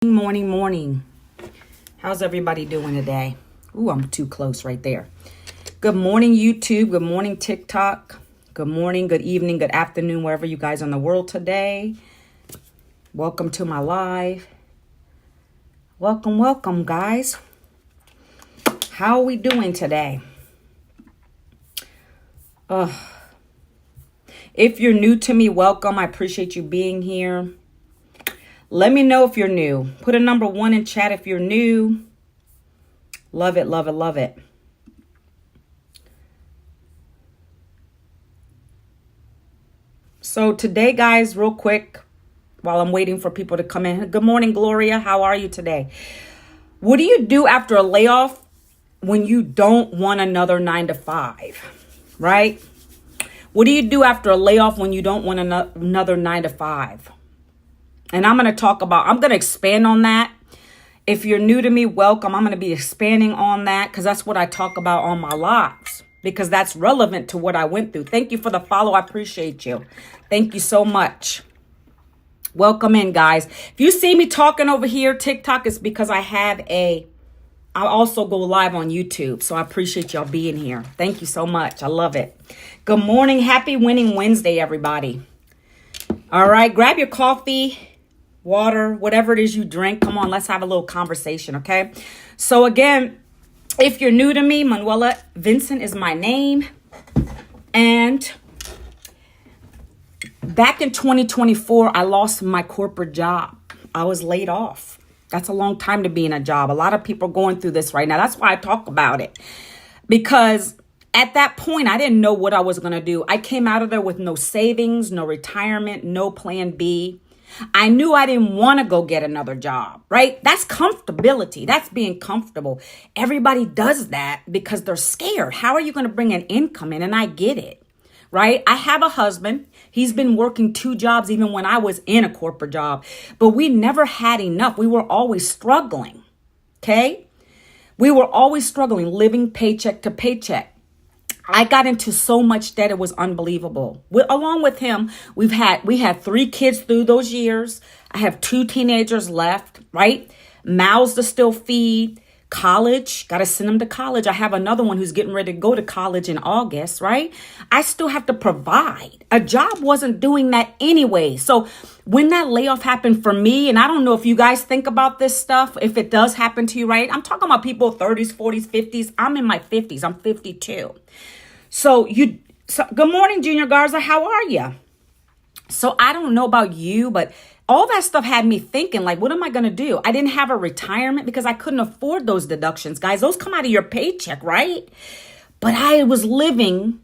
Morning. How's everybody doing today? Ooh, I'm too close right there. Good morning, YouTube. Good morning, TikTok. Good morning, good evening, good afternoon, wherever you guys are in the world today. Welcome to my live. Welcome, guys. How are we doing today? If you're new to me, welcome. I appreciate you being here. Let me know if you're new. Put a number 1 in chat if you're new. Love it, love it, love it. So today, guys, real quick, while I'm waiting for people to come in. Good morning, Gloria. How are you today? What do you do after a layoff when you don't want another 9 to 5, right? What do you do after a layoff when you don't want another 9 to 5? And I'm going to expand on that. If you're new to me, welcome. I'm going to be expanding on that because that's what I talk about on my lives, because that's relevant to what I went through. Thank you for the follow. I appreciate you. Thank you so much. Welcome in, guys. If you see me talking over here, TikTok, is because I also go live on YouTube. So I appreciate y'all being here. Thank you so much. I love it. Good morning. Happy Winning Wednesday, everybody. All right. Grab your coffee, water, whatever it is you drink. Come on, let's have a little conversation, okay? So again, if you're new to me, Manuela Vincent is my name. And back in 2024, I lost my corporate job. I was laid off. That's a long time to be in a job. A lot of people are going through this right now. That's why I talk about it. Because at that point, I didn't know what I was going to do. I came out of there with no savings, no retirement, no plan B. I knew I didn't want to go get another job, right? That's comfortability. That's being comfortable. Everybody does that because they're scared. How are you going to bring an income in? And I get it, right? I have a husband. He's been working 2 jobs even when I was in a corporate job, but we never had enough. We were always struggling, okay? We were always struggling, living paycheck to paycheck. I got into so much debt, it was unbelievable. Along with him, we had 3 kids through those years. I have 2 teenagers left, right? Mouths to still feed. College, got to send them to college. I have another one who's getting ready to go to college in August, right? I still have to provide. A job wasn't doing that anyway. So when that layoff happened for me, and I don't know if you guys think about this stuff, if it does happen to you, right? I'm talking about people 30s, 40s, 50s. I'm in my 50s. I'm 52. So good morning, Junior Garza. How are you? So I don't know about you, but all that stuff had me thinking, like, what am I going to do? I didn't have a retirement because I couldn't afford those deductions. Guys, those come out of your paycheck, right? But I was living,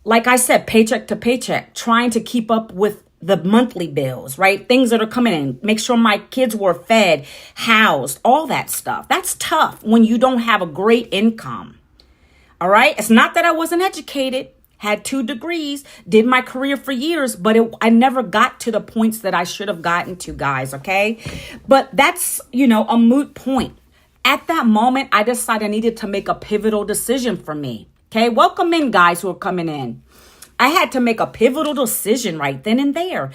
like I said, paycheck to paycheck, trying to keep up with the monthly bills, right? Things that are coming in, make sure my kids were fed, housed, all that stuff. That's tough when you don't have a great income. All right. It's not that I wasn't educated, had 2 degrees, did my career for years, but I never got to the points that I should have gotten to, guys. OK, but that's, a moot point. At that moment, I decided I needed to make a pivotal decision for me. OK, welcome in, guys who are coming in. I had to make a pivotal decision right then and there.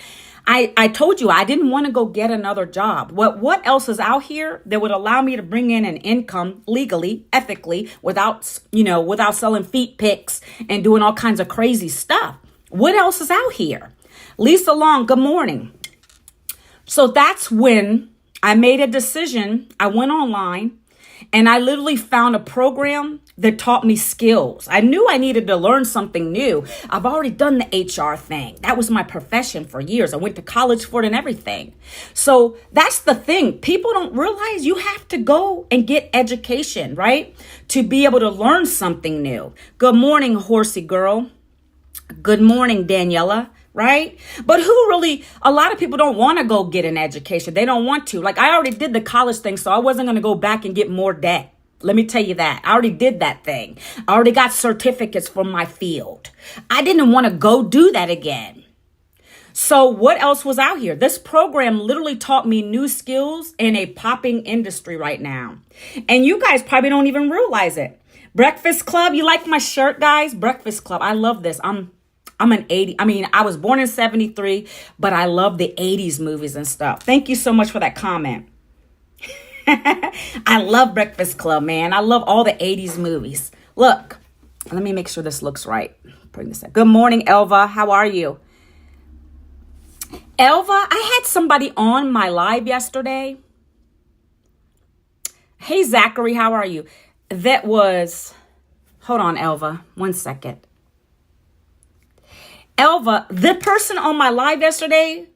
I told you I didn't want to go get another job. What else is out here that would allow me to bring in an income legally, ethically, without selling feet pics and doing all kinds of crazy stuff? What else is out here? Lisa Long, good morning. So that's when I made a decision. I went online and I literally found a program that taught me skills. I knew I needed to learn something new. I've already done the HR thing. That was my profession for years. I went to college for it and everything. So that's the thing. People don't realize you have to go and get education, right? To be able to learn something new. Good morning, horsey girl. Good morning, Daniela. Right? But a lot of people don't want to go get an education. They don't want to. Like, I already did the college thing, so I wasn't going to go back and get more debt. Let me tell you that. I already did that thing. I already got certificates from my field. I didn't want to go do that again. So what else was out here? This program literally taught me new skills in a popping industry right now. And you guys probably don't even realize it. Breakfast Club, you like my shirt, guys? Breakfast Club, I love this. I'm an 80. I was born in 73, but I love the 80s movies and stuff. Thank you so much for that comment. I love Breakfast Club, man. I love all the 80s movies. Look, let me make sure this looks right. Bring this up. Good morning, Elva. How are you? Elva, I had somebody on my live yesterday. Hey, Zachary, how are you? That was, hold on, Elva, 1 second. Elva, the person on my live yesterday,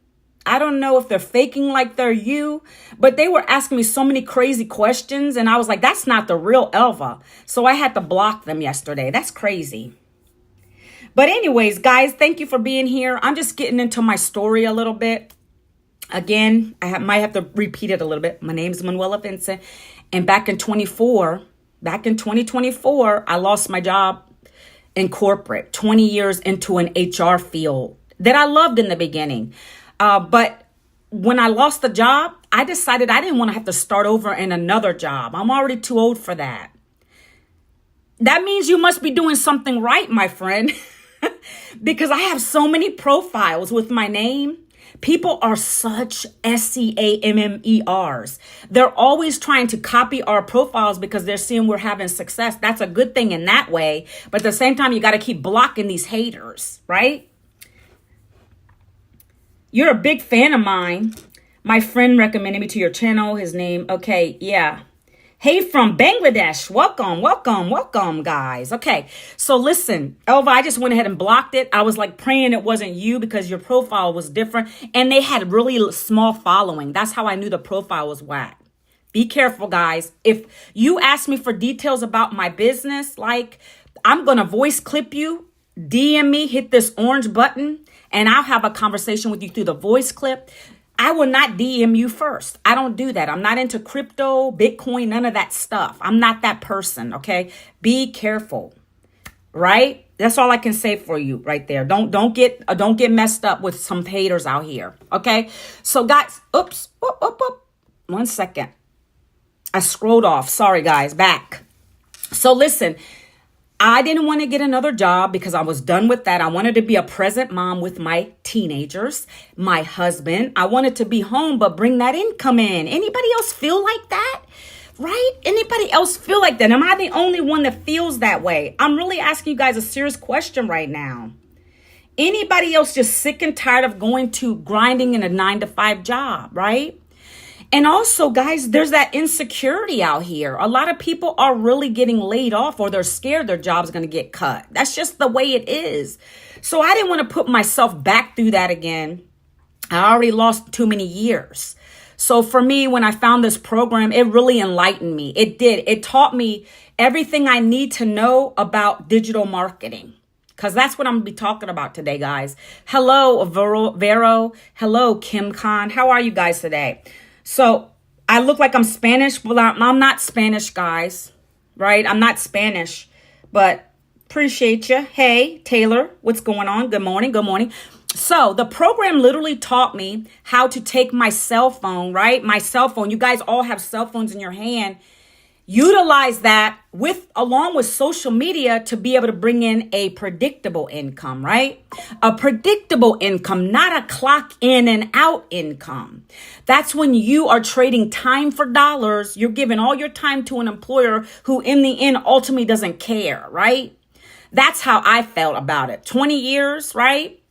I don't know if they're faking like they're you, but they were asking me so many crazy questions. And I was like, that's not the real Elva. So I had to block them yesterday. That's crazy. But anyways, guys, thank you for being here. I'm just getting into my story a little bit. Again, might have to repeat it a little bit. My name is Manuela Vincent. And back in 2024, I lost my job in corporate, 20 years into an HR field that I loved in the beginning. But when I lost the job, I decided I didn't want to have to start over in another job. I'm already too old for that. That means you must be doing something right, my friend, because I have so many profiles with my name. People are such SCAMMERs. They're always trying to copy our profiles because they're seeing we're having success. That's a good thing in that way. But at the same time, you got to keep blocking these haters, right? You're a big fan of mine. My friend recommended me to your channel. His name, okay, yeah. Hey, from Bangladesh. Welcome, guys. Okay, so listen, Elva, I just went ahead and blocked it. I was like praying it wasn't you because your profile was different. And they had really small following. That's how I knew the profile was whack. Be careful, guys. If you ask me for details about my business, like I'm going to voice clip you, DM me, hit this orange button, and I'll have a conversation with you through the voice clip. I will not DM you first. I don't do that. I'm not into crypto, Bitcoin, none of that stuff. I'm not that person, okay? Be careful, right? That's all I can say for you right there. Don't get messed up with some haters out here, okay? So guys, oops, 1 second. I scrolled off. Sorry, guys, back. So listen, I didn't want to get another job because I was done with that. I wanted to be a present mom with my teenagers, my husband. I wanted to be home, but bring that income in. Anybody else feel like that? Right? Anybody else feel like that? Am I the only one that feels that way? I'm really asking you guys a serious question right now. Anybody else just sick and tired of going to grinding in a 9-to-5 job, right? And also, guys, there's that insecurity out here. A lot of people are really getting laid off or they're scared their job's going to get cut. That's just the way it is. So I didn't want to put myself back through that again. I already lost too many years. So for me, when I found this program, it really enlightened me. It did. It taught me everything I need to know about digital marketing. Because that's what I'm going to be talking about today, guys. Hello, Vero. Hello, Kim Khan. How are you guys today? So I look like I'm Spanish, but I'm not Spanish, guys, right? I'm not Spanish, but appreciate you. Hey, Taylor, what's going on? Good morning. Good morning. So the program literally taught me how to take my cell phone, right? My cell phone. You guys all have cell phones in your hand. Utilize that along with social media to be able to bring in a predictable income, right? A predictable income, not a clock in and out income. That's when you are trading time for dollars. You're giving all your time to an employer who in the end ultimately doesn't care, right? That's how I felt about it. 20 years, right?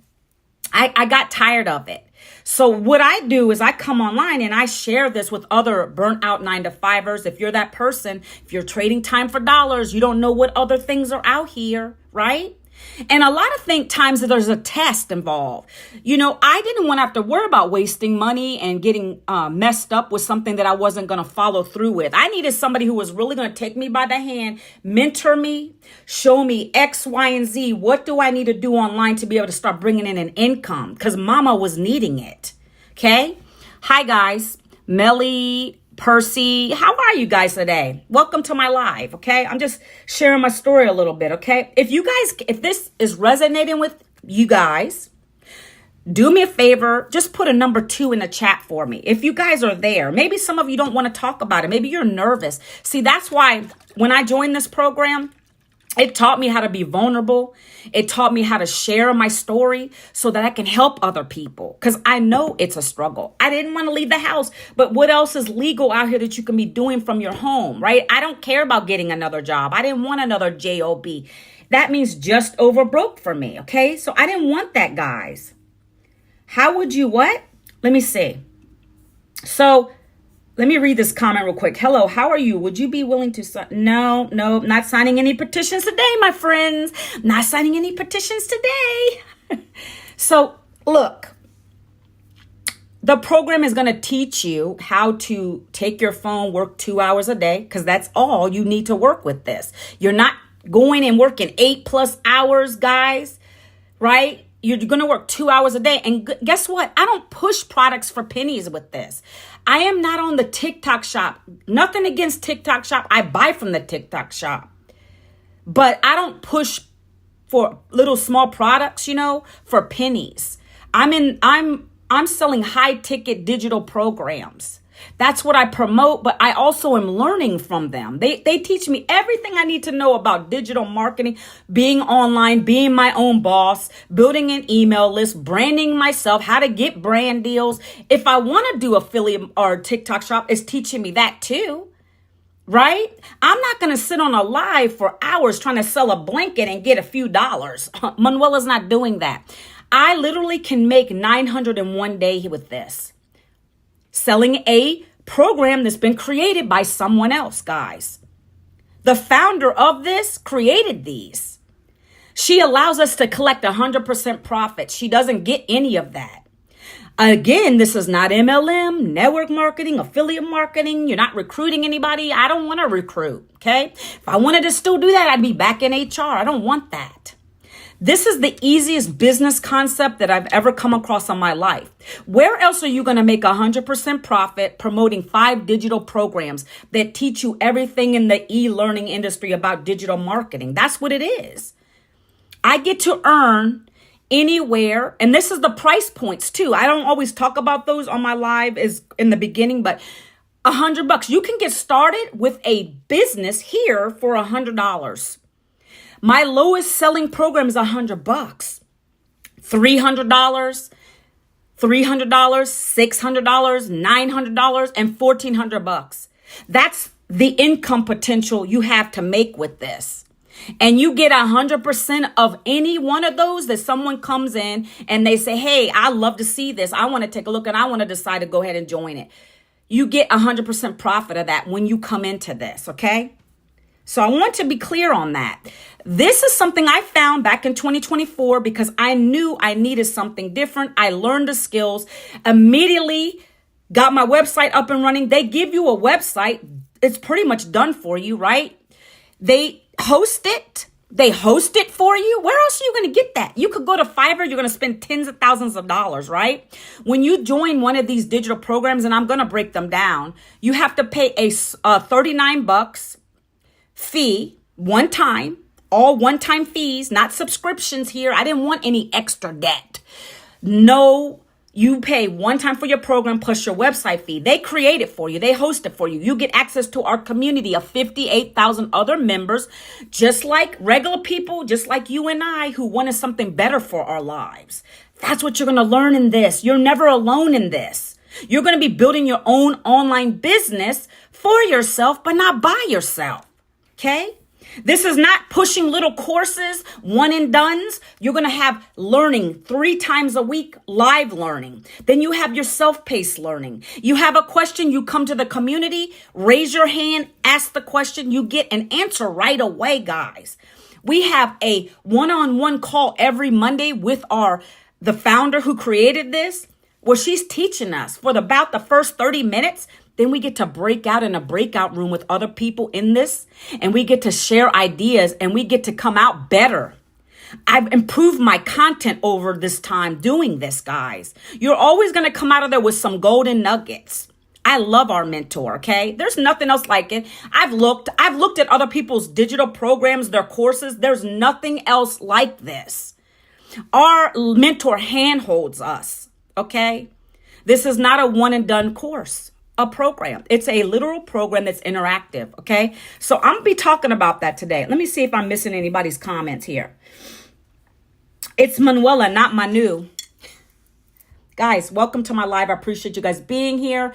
I got tired of it. So what I do is I come online and I share this with other burnt out 9-to-5ers. If you're that person, if you're trading time for dollars, you don't know what other things are out here, right? And a lot of times that there's a test involved. You know, I didn't want to have to worry about wasting money and getting messed up with something that I wasn't going to follow through with. I needed somebody who was really going to take me by the hand, mentor me, show me X, Y, and Z. What do I need to do online to be able to start bringing in an income? Because mama was needing it. Okay. Hi, guys. Melly, Percy, how are you guys today? Welcome to my live, okay? I'm just sharing my story a little bit, okay? If this is resonating with you guys, do me a favor, just put a number 2 in the chat for me. If you guys are there, maybe some of you don't want to talk about it. Maybe you're nervous. See, that's why when I joined this program, It taught me how to be vulnerable. It taught me how to share my story so that I can help other people. Because I know it's a struggle. I didn't want to leave the house. But what else is legal out here that you can be doing from your home, right? I don't care about getting another job. I didn't want another job. That means just over broke for me, okay? So I didn't want that, guys. How would you what? Let me see. So let me read this comment real quick. Hello, how are you? Would you be willing to sign? No, not signing any petitions today, my friends. Not signing any petitions today. So look, the program is going to teach you how to take your phone, work 2 hours a day, because that's all you need to work with this. You're not going and working 8+ hours, guys, right? You're going to work 2 hours a day. And guess what? I don't push products for pennies with this. I am not on the TikTok shop. Nothing against TikTok shop. I buy from the TikTok shop. But I don't push for little small products, for pennies. I'm selling high ticket digital programs. That's what I promote, but I also am learning from them. They teach me everything I need to know about digital marketing, being online, being my own boss, building an email list, branding myself, how to get brand deals. If I want to do affiliate or TikTok shop, it's teaching me that too, right? I'm not going to sit on a live for hours trying to sell a blanket and get a few dollars. Manuela's not doing that. I literally can make 900 in one day with this. Selling a program that's been created by someone else, guys. The founder of this created these. She allows us to collect 100% profit. She doesn't get any of that. Again, this is not MLM, network marketing, affiliate marketing. You're not recruiting anybody. I don't want to recruit, okay? If I wanted to still do that, I'd be back in HR. I don't want that. This is the easiest business concept that I've ever come across in my life. Where else are you going to make 100% profit promoting 5 digital programs that teach you everything in the e-learning industry about digital marketing? That's what it is. I get to earn anywhere, and this is the price points too. I don't always talk about those on my live is in the beginning, but $100. You can get started with a business here for $100. My lowest selling program is $100, $300, $600, $600, $900, and $1,400. That's the income potential you have to make with this. And you get 100% of any one of those that someone comes in and they say, hey, I love to see this. I want to take a look and I want to decide to go ahead and join it. You get 100% profit of that when you come into this, okay? So I want to be clear on that. This is something I found back in 2024 because I knew I needed something different. I learned the skills, immediately got my website up and running. They give you a website. It's pretty much done for you, right? They host it. They host it for you. Where else are you going to get that? You could go to Fiverr. You're going to spend tens of thousands of dollars, right? When you join one of these digital programs, and I'm going to break them down, you have to pay a $39 fee one time, all one-time fees, not subscriptions here. I didn't want any extra debt. No, you pay one time for your program plus your website fee. They create it for you. They host it for you. You get access to our community of 58,000 other members, just like regular people, just like you and I, who wanted something better for our lives. That's what you're going to learn in this. You're never alone in this. You're going to be building your own online business for yourself, but not by yourself. Okay? This is not pushing little courses, one and dones. You're going to have learning 3 times a week, live learning. Then you have your self-paced learning. You have a question, you come to the community, raise your hand, ask the question, you get an answer right away, guys. We have a one-on-one call every Monday with the founder who created this, where she's teaching us for about the first 30 minutes. Then we get to break out in a breakout room with other people in this, and we get to share ideas, and we get to come out better. I've improved my content over this time doing this, guys. You're always going to come out of there with some golden nuggets. I love our mentor, okay? There's nothing else like it. I've looked at other people's digital programs, their courses. There's nothing else like this. Our mentor handholds us, okay? This is not a one and done course. a program. It's a literal program that's interactive. Okay. So I'm going to be talking about that today. Let me see if I'm missing anybody's comments here. It's Manuela, not Manu. Guys, welcome to my live. I appreciate you guys being here.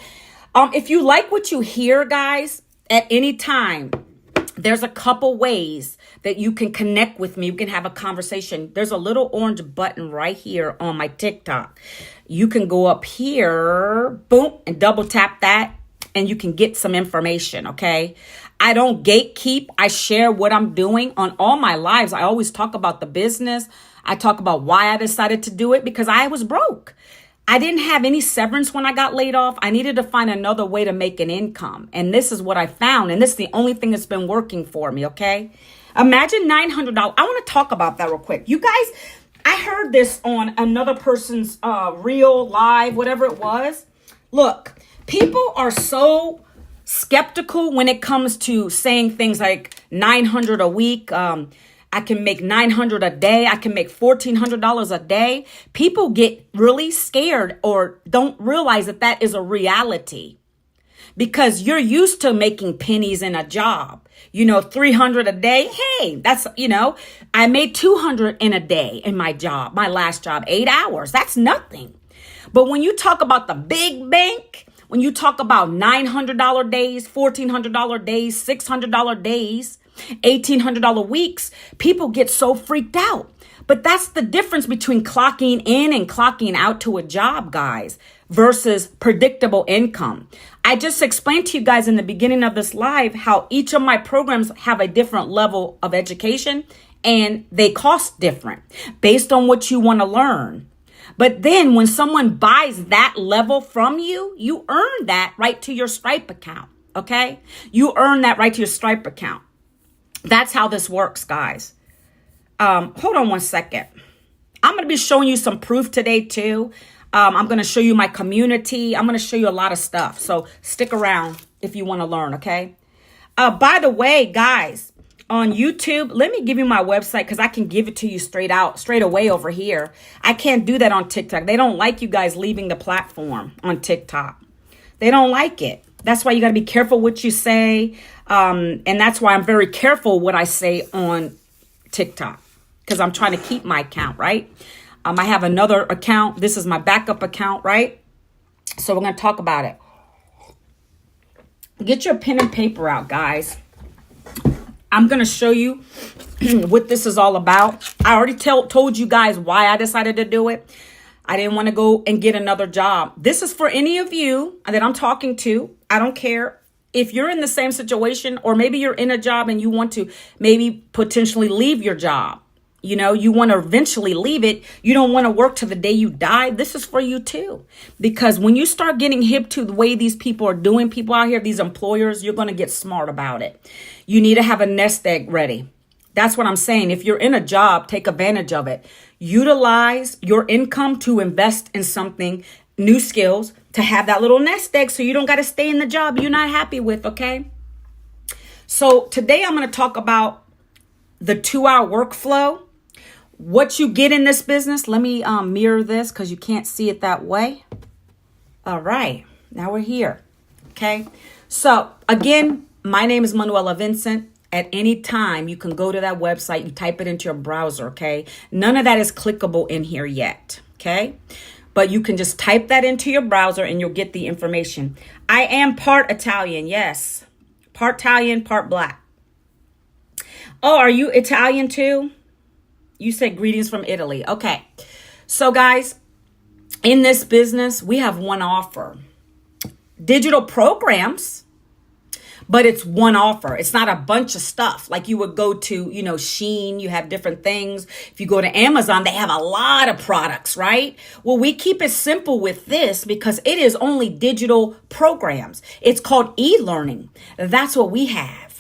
If you like what you hear, guys, at any time, there's a couple ways that you can connect with me. We can have a conversation. There's a little orange button right here on my TikTok. You can go up here, boom, and double tap that, and you can get some information, okay? I don't gatekeep. I share what I'm doing on all my lives. I always talk about the business. I talk about why I decided to do it, because I was broke. I didn't have any severance when I got laid off. I needed to find another way to make an income. And this is what I found. And this is the only thing that's been working for me, okay? Imagine $900. I want to talk about that real quick. You guys, I heard this on another person's real live, whatever it was. Look, people are so skeptical when it comes to saying things like 900 a week. I can make 900 a day. I can make $1,400 a day. People get really scared or don't realize that that is a reality, because you're used to making pennies in a job. 300 a day. Hey, that's, I made 200 in a day in my job, my last job, 8 hours. That's nothing. But when you talk about the big bank, when you talk about $900 days, $1,400 days, $600 days, $1,800 weeks, people get so freaked out. But that's the difference between clocking in and clocking out to a job, guys, versus predictable income. I just explained to you guys in the beginning of this live how each of my programs have a different level of education, and they cost different based on what you want to learn. But then when someone buys that level from you, you earn that right to your Stripe account. Okay? You earn that right to your Stripe account. That's how this works, guys. Hold on one second. I'm going to be showing you some proof today, too. I'm going to show you my community. I'm going to show you a lot of stuff. So stick around if you want to learn, okay? By the way, guys, on YouTube, let me give you my website, because I can give it to you straight away over here. I can't do that on TikTok. They don't like you guys leaving the platform on TikTok. They don't like it. That's why you got to be careful what you say. And that's why I'm very careful what I say on TikTok, because I'm trying to keep my account, right? I have another account. This is my backup account, right? So we're going to talk about it. Get your pen and paper out, guys. I'm going to show you what this is all about. I already told you guys why I decided to do it. I didn't want to go and get another job. This is for any of you that I'm talking to. I don't care if you're in the same situation, or maybe you're in a job and you want to maybe potentially leave your job. You want to eventually leave it. You don't want to work to the day you die. This is for you too. Because when you start getting hip to the way these people are doing, people out here, these employers, you're going to get smart about it. You need to have a nest egg ready. That's what I'm saying. If you're in a job, take advantage of it. Utilize your income to invest in something, new skills, to have that little nest egg so you don't got to stay in the job you're not happy with, okay? So today I'm going to talk about the 2-hour workflow. What you get in this business. Let me mirror this because you can't see it that way. All right. Now we're here. Okay. So again, my name is Manuela Vincent. At any time, you can go to that website. You type it into your browser. Okay. None of that is clickable in here yet. Okay. But you can just type that into your browser and you'll get the information. I am part Italian. Yes. Part Italian, part Black. Oh, are you Italian too? You said greetings from Italy. Okay. So guys, in this business, we have one offer. Digital programs, but it's one offer. It's not a bunch of stuff like you would go to, Shein, you have different things. If you go to Amazon, they have a lot of products, right? Well, we keep it simple with this because it is only digital programs. It's called e-learning. That's what we have.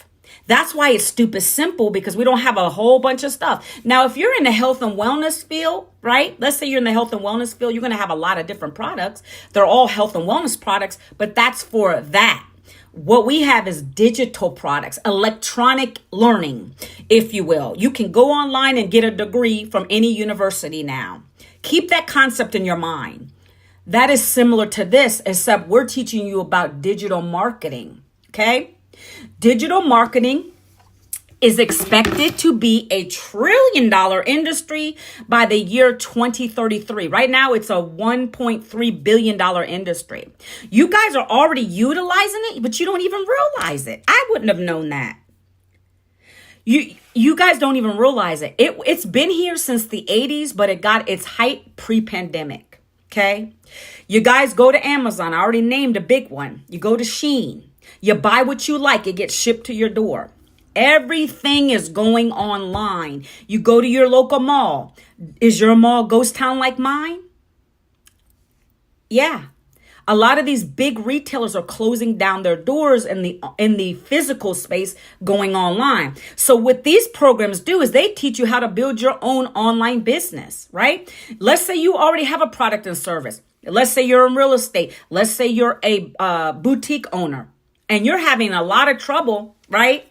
That's why it's stupid simple, because we don't have a whole bunch of stuff. Now, if you're in the health and wellness field, right? Let's say you're in the health and wellness field, you're going to have a lot of different products. They're all health and wellness products, but that's for that. What we have is digital products, electronic learning, if you will. You can go online and get a degree from any university now. Keep that concept in your mind. That is similar to this, except we're teaching you about digital marketing. Okay? Digital marketing is expected to be a $1 trillion industry by the year 2033. Right now, it's a $1.3 billion industry. You guys are already utilizing it, but you don't even realize it. I wouldn't have known that. You guys don't even realize it. It's been here since the 80s, but it got its height pre-pandemic. Okay? You guys go to Amazon. I already named a big one. You go to Shein. You buy what you like. It gets shipped to your door. Everything is going online. You go to your local mall. Is your mall ghost town like mine? Yeah. A lot of these big retailers are closing down their doors in the physical space, going online. So what these programs do is they teach you how to build your own online business, right? Let's say you already have a product and service. Let's say you're in real estate. Let's say you're a boutique owner and you're having a lot of trouble, right?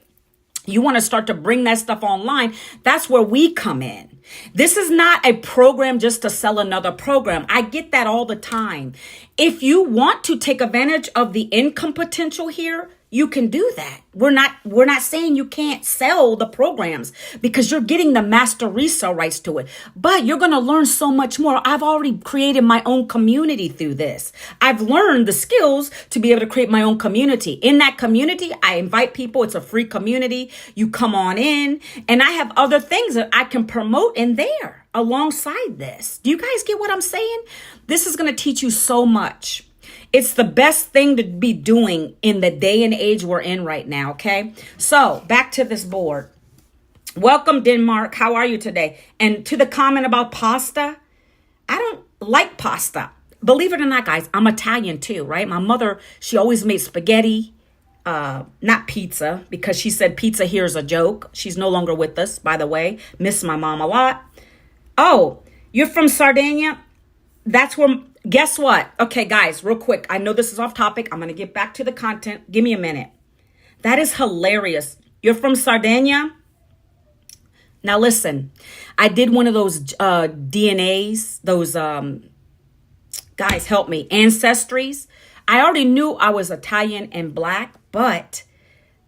You want to start to bring that stuff online. That's where we come in. This is not a program just to sell another program. I get that all the time. If you want to take advantage of the income potential here, you can do that. We're not saying you can't sell the programs because you're getting the master resale rights to it. But you're going to learn so much more. I've already created my own community through this. I've learned the skills to be able to create my own community. In that community, I invite people. It's a free community. You come on in, and I have other things that I can promote in there alongside this. Do you guys get what I'm saying? This is going to teach you so much. It's the best thing to be doing in the day and age we're in right now, okay? So back to this board. Welcome, Denmark. How are you today? And to the comment about pasta, I don't like pasta. Believe it or not, guys, I'm Italian too, right? My mother, she always made spaghetti, not pizza, because she said pizza here is a joke. She's no longer with us, by the way. Miss my mom a lot. Oh, you're from Sardinia? That's where... Guess what? Okay, guys, real quick. I know this is off topic. I'm going to get back to the content. Give me a minute. That is hilarious. You're from Sardinia? Now, listen. I did one of those DNAs, those, guys, help me, ancestries. I already knew I was Italian and Black, but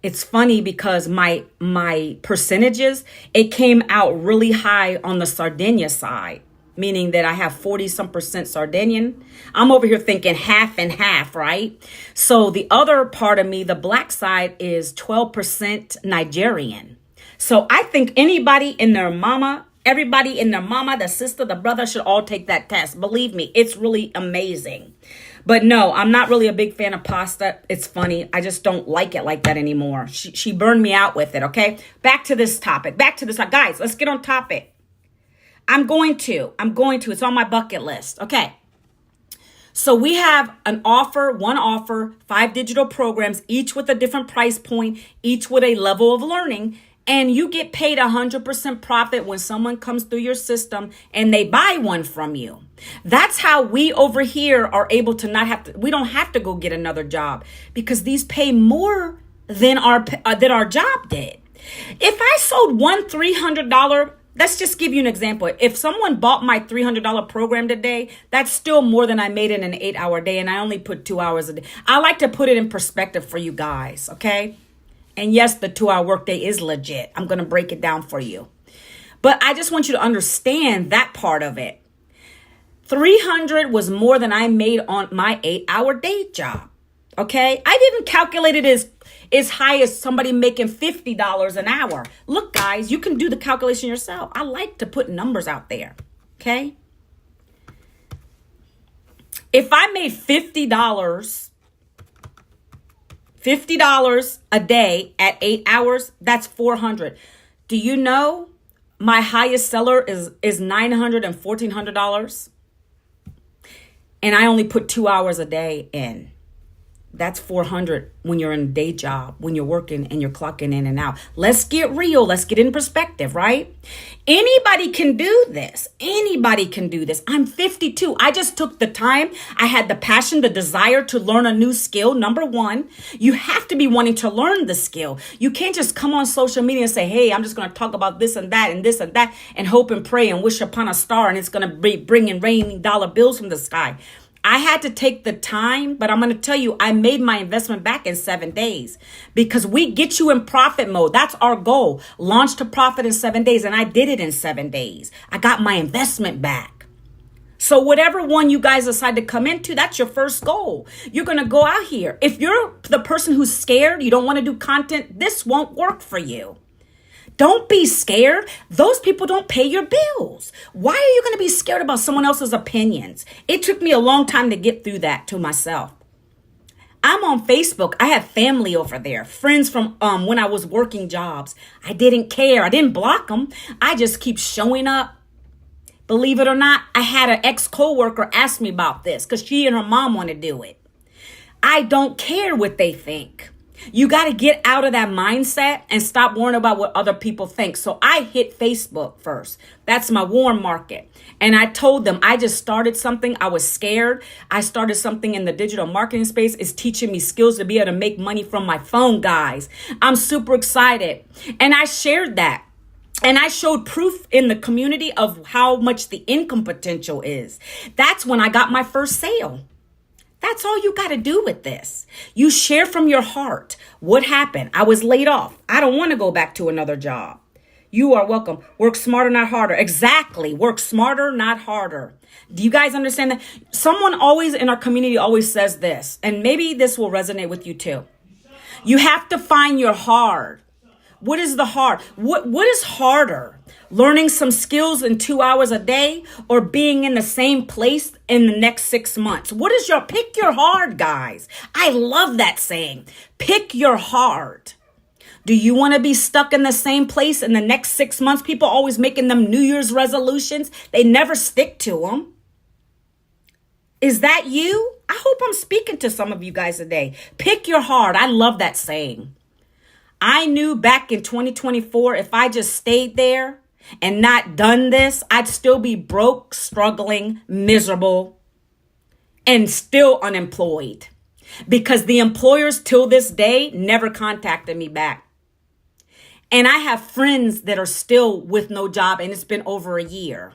it's funny because my percentages, it came out really high on the Sardinia side. Meaning that I have 40% Sardinian. I'm over here thinking half and half, right? So the other part of me, the Black side, is 12% Nigerian. So I think anybody in their mama, everybody in their mama, the sister, the brother should all take that test. Believe me, it's really amazing. But no, I'm not really a big fan of pasta. It's funny. I just don't like it like that anymore. She burned me out with it, okay? Back to this topic. Guys, let's get on topic. I'm going to. It's on my bucket list. Okay. So we have one offer, 5 digital programs, each with a different price point, each with a level of learning. And you get paid 100% profit when someone comes through your system and they buy one from you. That's how we over here are able to we don't have to go get another job because these pay more than our job did. If I sold one $300, let's just give you an example. If someone bought my $300 program today, that's still more than I made in an 8-hour day, and I only put 2 hours a day. I like to put it in perspective for you guys, okay? And yes, the 2-hour workday is legit. I'm going to break it down for you. But I just want you to understand that part of it. 300 was more than I made on my 8-hour day job, okay? I didn't calculate it as high as somebody making $50 an hour. Look, guys, you can do the calculation yourself. I like to put numbers out there, okay? If I made $50 a day at 8 hours, that's $400. Do you know my highest seller is $900 and $1,400? And I only put 2 hours a day in. That's $400 when you're in a day job, when you're working and you're clocking in and out. Let's get real. Let's get in perspective, right? Anybody can do this. Anybody can do this. I'm 52. I just took the time. I had the passion, the desire to learn a new skill. Number one, you have to be wanting to learn the skill. You can't just come on social media and say, hey, I'm just going to talk about this and that and hope and pray and wish upon a star and it's going to be bringing raining dollar bills from the sky. I had to take the time, but I'm going to tell you, I made my investment back in 7 days because we get you in profit mode. That's our goal. Launch to profit in 7 days. And I did it in 7 days. I got my investment back. So whatever one you guys decide to come into, that's your first goal. You're going to go out here. If you're the person who's scared, you don't want to do content, this won't work for you. Don't be scared. Those people don't pay your bills. Why are you going to be scared about someone else's opinions? It took me a long time to get through that to myself. I'm on Facebook. I have family over there, friends from when I was working jobs. I didn't care. I didn't block them. I just keep showing up. Believe it or not, I had an ex-coworker ask me about this because she and her mom want to do it. I don't care what they think. You got to get out of that mindset and stop worrying about what other people think. So I hit Facebook first. That's my warm market. And I told them I just started something. I was scared. I started something in the digital marketing space. It's teaching me skills to be able to make money from my phone, guys. I'm super excited. And I shared that. And I showed proof in the community of how much the income potential is. That's when I got my first sale. That's all you got to do with this. You share from your heart. What happened? I was laid off. I don't want to go back to another job. You are welcome. Work smarter, not harder. Exactly. Work smarter, not harder. Do you guys understand that? Someone always in our community always says this, and maybe this will resonate with you too. You have to find your hard. What is the hard? What is harder? Learning some skills in 2 hours a day or being in the same place in the next 6 months? Pick your hard, guys. I love that saying. Pick your hard. Do you want to be stuck in the same place in the next 6 months? People always making them New Year's resolutions. They never stick to them. Is that you? I hope I'm speaking to some of you guys today. Pick your hard. I love that saying. I knew back in 2024, if I just stayed there and not done this, I'd still be broke, struggling, miserable, and still unemployed because the employers till this day never contacted me back. And I have friends that are still with no job and it's been over a year.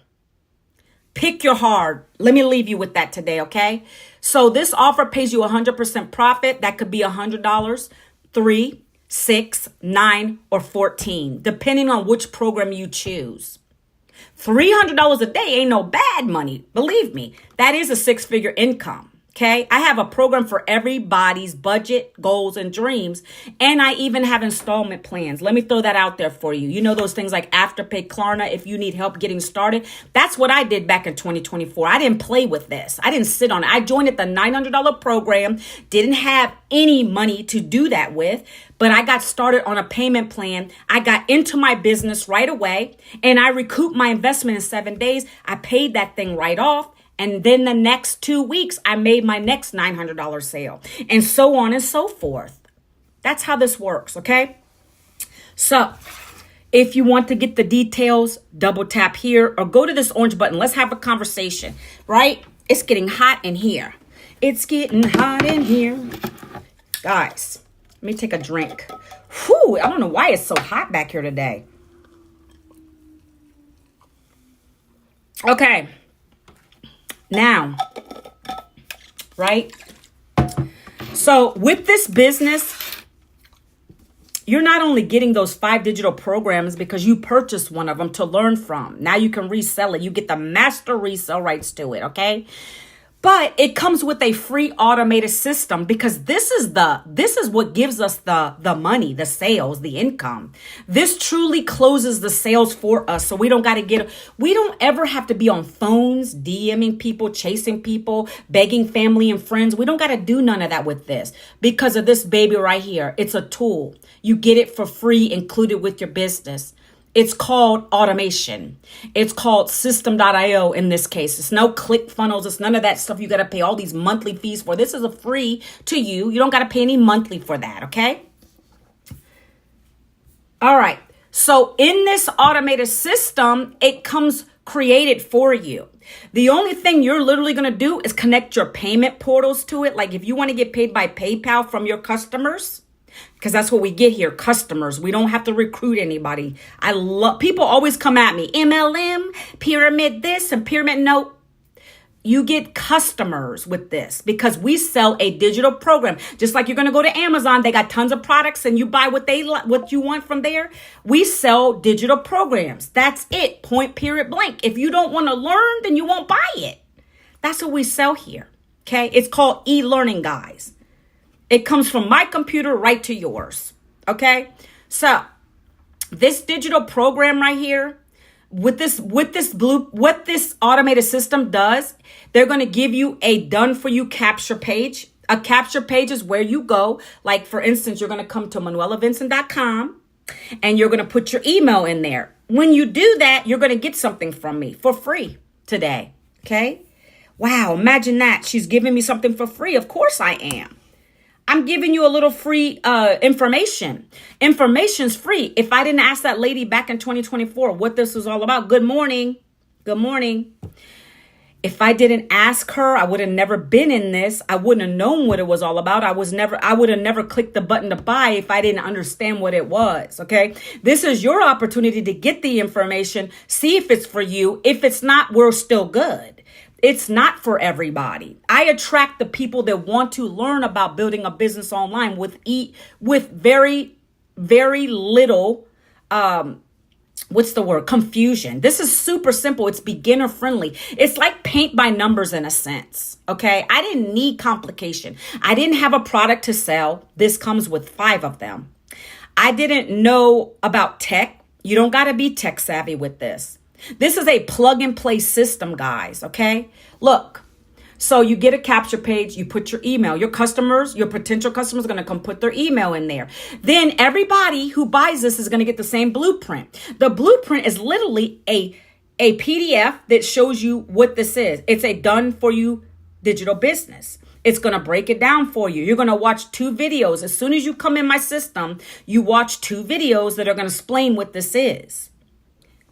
Pick your hard. Let me leave you with that today, okay? So this offer pays you 100% profit. That could be $100, 3, 6, 9, or 14, depending on which program you choose. $300 a day ain't no bad money. Believe me, that is a 6-figure income. Okay. I have a program for everybody's budget, goals, and dreams. And I even have installment plans. Let me throw that out there for you. You know, those things like Afterpay, Klarna, if you need help getting started. That's what I did back in 2024. I didn't play with this. I didn't sit on it. I joined at the $900 program, didn't have any money to do that with, but I got started on a payment plan. I got into my business right away and I recouped my investment in 7 days. I paid that thing right off. And then the next 2 weeks, I made my next $900 sale and so on and so forth. That's how this works, okay? So if you want to get the details, double tap here or go to this orange button. Let's have a conversation, right? It's getting hot in here. It's getting hot in here. Guys, let me take a drink. Whew, I don't know why it's so hot back here today. Okay. Now, right? So with this business, you're not only getting those 5 digital programs because you purchased one of them to learn from. Now you can resell it. You get the master resale rights to it, okay? But it comes with a free automated system because this is what gives us the money, the sales, the income. This truly closes the sales for us. So we don't ever have to be on phones, DMing people, chasing people, begging family and friends. We don't got to do none of that with this because of this baby right here. It's a tool. You get it for free included with your business. It's called automation. It's called system.io in this case. It's no click funnels. It's none of that stuff you got to pay all these monthly fees for. This is a free to you. You don't got to pay any monthly for that, okay? All right. So in this automated system, it comes created for you. The only thing you're literally going to do is connect your payment portals to it. Like if you want to get paid by PayPal from your customers, because that's what we get here, customers. We don't have to recruit anybody. People always come at me, MLM, pyramid this and pyramid no. You get customers with this because we sell a digital program. Just like you're going to go to Amazon, they got tons of products and you buy what you want from there. We sell digital programs. That's it. Point, period, blank. If you don't want to learn, then you won't buy it. That's what we sell here. Okay. It's called e-learning, guys. It comes from my computer right to yours. Okay. So this digital program right here, what this automated system does, they're going to give you a done for you capture page. A capture page is where you go. Like, for instance, you're going to come to manuelavincent.com and you're going to put your email in there. When you do that, you're going to get something from me for free today. Okay. Wow. Imagine that. She's giving me something for free. Of course I am. I'm giving you a little free information. Information's free. If I didn't ask that lady back in 2024 what this was all about, good morning. Good morning. If I didn't ask her, I would have never been in this. I wouldn't have known what it was all about. I would have never clicked the button to buy if I didn't understand what it was. Okay. This is your opportunity to get the information. See if it's for you. If it's not, we're still good. It's not for everybody. I attract the people that want to learn about building a business online with very, very little, confusion. This is super simple. It's beginner friendly. It's like paint by numbers in a sense. Okay. I didn't need complication. I didn't have a product to sell. This comes with 5 of them. I didn't know about tech. You don't got to be tech savvy with this. This is a plug and play system, guys. Okay. Look, so you get a capture page, you put your email, your potential customers are going to come put their email in there. Then everybody who buys this is going to get the same blueprint. The blueprint is literally a PDF that shows you what this is. It's a done for you digital business. It's going to break it down for you. You're going to watch 2 videos. As soon as you come in my system, you watch 2 videos that are going to explain what this is.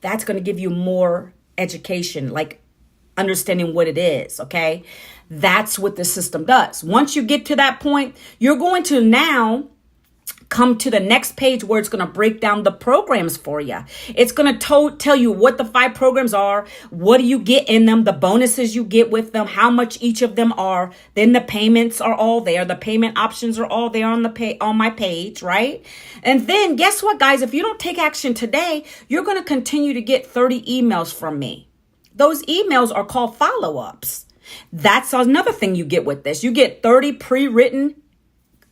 That's going to give you more education, like understanding what it is. Okay. That's what the system does. Once you get to that point, you're going to now come to the next page where it's going to break down the programs for you. It's going to tell you what the 5 programs are. What do you get in them? The bonuses you get with them, how much each of them are. Then the payments are all there. The payment options are all there on my page, right? And then guess what, guys? If you don't take action today, you're going to continue to get 30 emails from me. Those emails are called follow-ups. That's another thing you get with this. You get 30 pre-written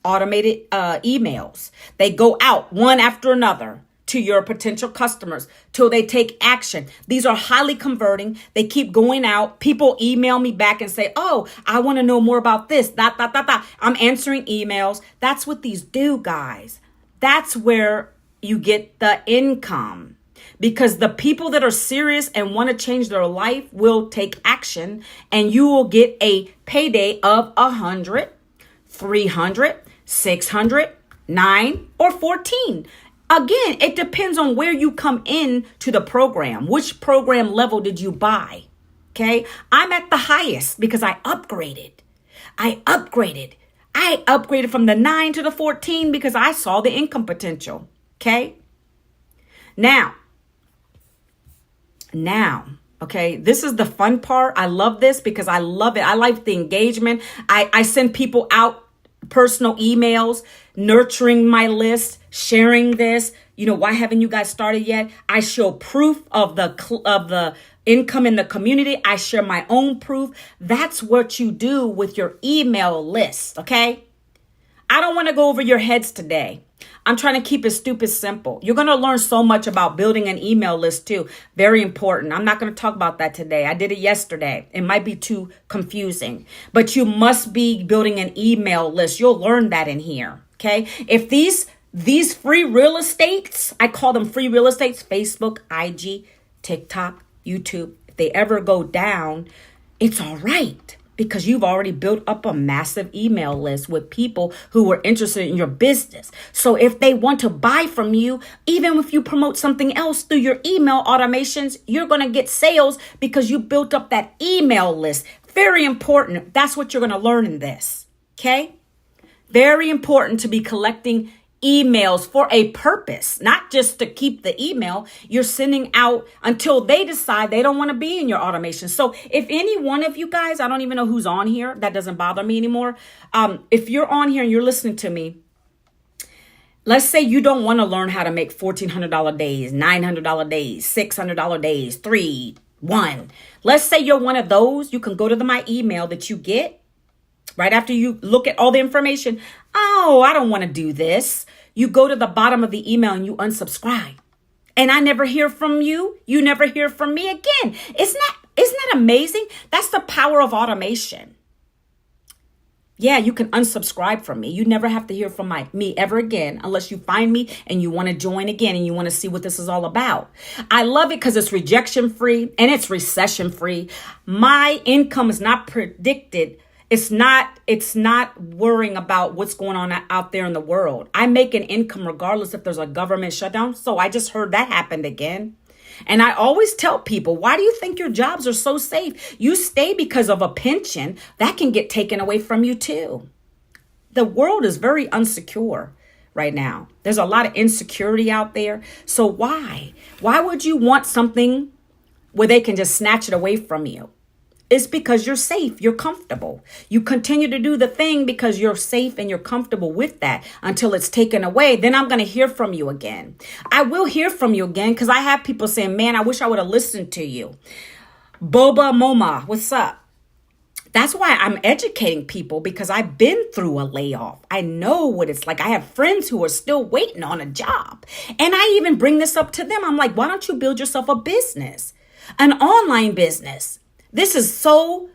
automated emails. They go out one after another to your potential customers till they take action. These are highly converting. They keep going out. People email me back and say, oh, I want to know more about this. I'm answering emails. That's what these do, guys. That's where you get the income. Because the people that are serious and want to change their life will take action, and you will get a payday of 100, 300, 600, 9, or 14. Again, it depends on where you come in to the program. Which program level did you buy? Okay. I'm at the highest because I upgraded. I upgraded from the 9 to the 14 because I saw the income potential. Okay. Now, okay, this is the fun part. I love this because I love it. I like the engagement. I send people out personal emails, nurturing my list, sharing this. You know, why haven't you guys started yet? I show proof of the income in the community. I share my own proof. That's what you do with your email list. Okay. I don't want to go over your heads today. I'm trying to keep it stupid simple. You're going to learn so much about building an email list too. Very important. I'm not going to talk about that today. I did it yesterday. It might be too confusing, but you must be building an email list. You'll learn that in here. Okay. If these free real estates, I call them free real estates, Facebook, IG, TikTok, YouTube, if they ever go down, it's all right. Because you've already built up a massive email list with people who are interested in your business. So if they want to buy from you, even if you promote something else through your email automations, you're going to get sales because you built up that email list. Very important. That's what you're going to learn in this. Okay. Very important to be collecting emails for a purpose, not just to keep the email. You're sending out until they decide they don't want to be in your automation. So if any one of you guys, I don't even know who's on here, that doesn't bother me anymore. If you're on here and you're listening to me, let's say you don't want to learn how to make $1,400 days, $900 days, $600 days, 3, 1. Let's say you're one of those. You can go to my email that you get right after you look at all the information. Oh, I don't want to do this. You go to the bottom of the email and you unsubscribe. And I never hear from you. You never hear from me again. Isn't that amazing? That's the power of automation. Yeah, you can unsubscribe from me. You never have to hear from me ever again unless you find me and you want to join again and you want to see what this is all about. I love it because it's rejection free and it's recession free. My income is not predicted. It's not worrying about what's going on out there in the world. I make an income regardless if there's a government shutdown. So I just heard that happened again. And I always tell people, why do you think your jobs are so safe? You stay because of a pension that can get taken away from you too. The world is very unsecure right now. There's a lot of insecurity out there. So why? Why would you want something where they can just snatch it away from you? It's because you're safe. You're comfortable. You continue to do the thing because you're safe and you're comfortable with that until it's taken away. Then I'm going to hear from you again. I will hear from you again because I have people saying, man, I wish I would have listened to you. Boba Moma, what's up? That's why I'm educating people because I've been through a layoff. I know what it's like. I have friends who are still waiting on a job. And I even bring this up to them. I'm like, why don't you build yourself a business, an online business? This is so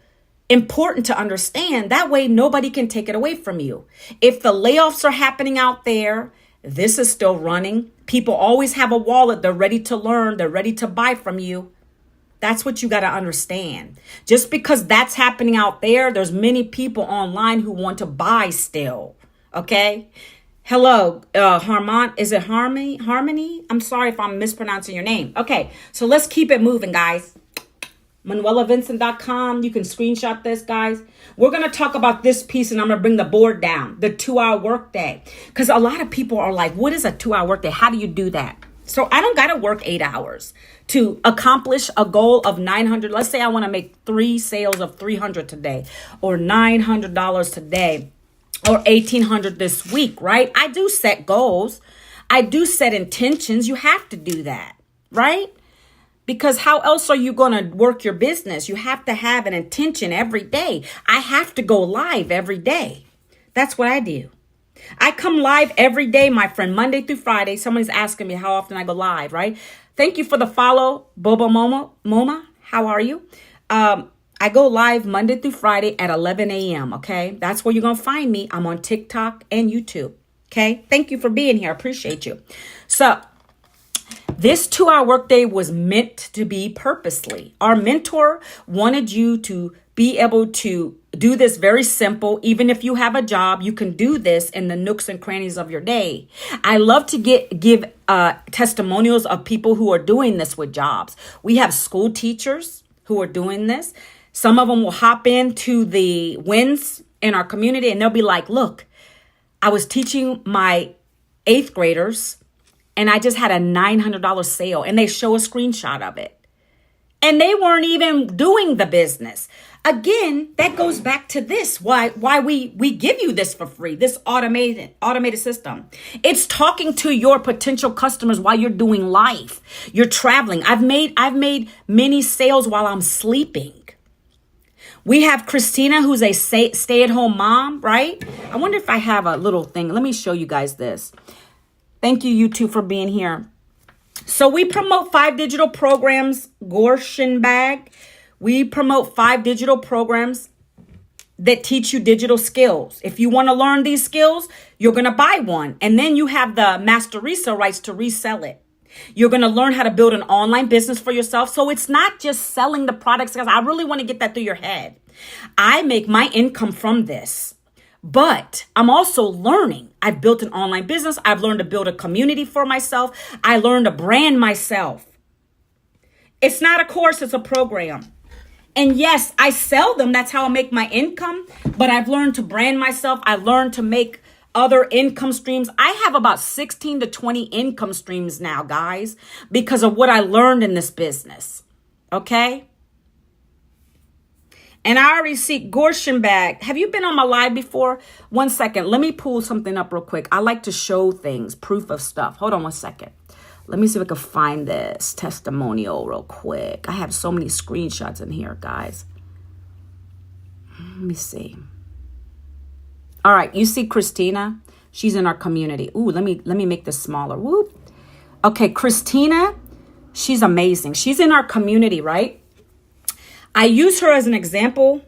important to understand. That way, nobody can take it away from you. If the layoffs are happening out there, this is still running. People always have a wallet. They're ready to learn. They're ready to buy from you. That's what you got to understand. Just because that's happening out there, there's many people online who want to buy still. Okay. Hello, Harmon. Is it Harmony? I'm sorry if I'm mispronouncing your name. Okay. So let's keep it moving, guys. ManuelaVincent.com. You can screenshot this, guys. We're going to talk about this piece and I'm going to bring the board down, the 2-hour workday. Because a lot of people are like, what is a 2-hour workday? How do you do that? So I don't got to work 8 hours to accomplish a goal of 900. Let's say I want to make 3 sales of 300 today or $900 today or 1,800 this week, right? I do set goals. I do set intentions. You have to do that, right? Because how else are you going to work your business? You have to have an intention every day. I have to go live every day. That's what I do. I come live every day, my friend, Monday through Friday. Somebody's asking me how often I go live, right? Thank you for the follow, Boba Moma. How are you? I go live Monday through Friday at 11 a.m., okay? That's where you're going to find me. I'm on TikTok and YouTube, okay? Thank you for being here. I appreciate you. So this 2-hour workday was meant to be purposely. Our mentor wanted you to be able to do this very simple. Even if you have a job, you can do this in the nooks and crannies of your day. I love to give testimonials of people who are doing this with jobs. We have school teachers who are doing this. Some of them will hop into the wins in our community and they'll be like, look, I was teaching my 8th graders and I just had a $900 sale and they show a screenshot of it. And they weren't even doing the business. Again, that goes back to this, why we give you this for free, this automated system. It's talking to your potential customers while you're doing life. You're traveling. I've made many sales while I'm sleeping. We have Christina, who's a stay-at-home mom, right? I wonder if I have a little thing. Let me show you guys this. Thank you, you two, for being here. So we promote 5 digital programs, Gorshin Bag. We promote 5 digital programs that teach you digital skills. If you want to learn these skills, you're going to buy one. And then you have the master resale rights to resell it. You're going to learn how to build an online business for yourself. So it's not just selling the products, guys. I really want to get that through your head. I make my income from this. But I'm also learning. I've built an online business. I've learned to build a community for myself. I learned to brand myself. It's not a course, it's a program. And yes, I sell them. That's how I make my income. But I've learned to brand myself. I learned to make other income streams. I have about 16 to 20 income streams now, guys, because of what I learned in this business. Okay? And I already see Gorshin Bag. Have you been on my live before? 1 second. Let me pull something up real quick. I like to show things, proof of stuff. Hold on 1 second. Let me see if I can find this testimonial real quick. I have so many screenshots in here, guys. Let me see. All right, you see Christina? She's in our community. Ooh, let me make this smaller. Whoop. Okay, Christina, she's amazing. She's in our community, right? I use her as an example.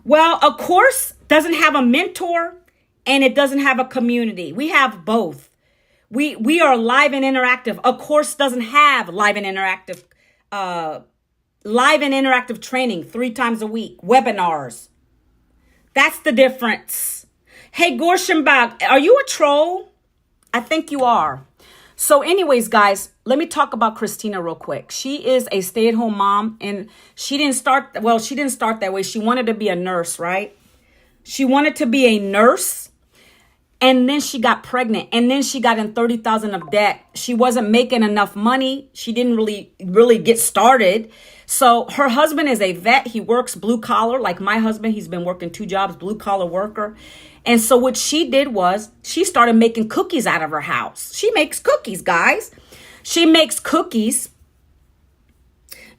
Well, a course doesn't have a mentor and it doesn't have a community. We have both. We are live and interactive. A course doesn't have live and interactive training 3 times a week, webinars. That's the difference. Hey, Gorshenbach, are you a troll? I think you are. So anyways, guys, let me talk about Christina real quick. She is a stay-at-home mom, and she didn't start that way. She wanted to be a nurse, right? She wanted to be a nurse, and then she got pregnant, and then she got in $30,000 of debt. She wasn't making enough money. She didn't really get started. So her husband is a vet. He works blue collar, like my husband. He's been working 2 jobs, blue collar worker. And so what she did was she started making cookies out of her house. She makes cookies, guys. She makes cookies.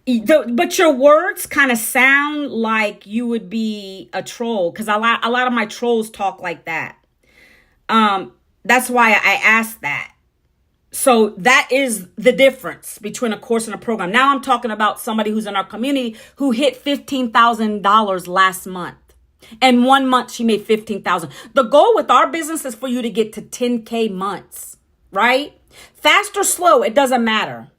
But your words kind of sound like you would be a troll, because a lot of my trolls talk like that. That's why I asked that. So that is the difference between a course and a program. Now I'm talking about somebody who's in our community who hit $15,000 last month. And 1 month she made $15,000. The goal with our business is for you to get to 10K months, right? Fast or slow, it doesn't matter.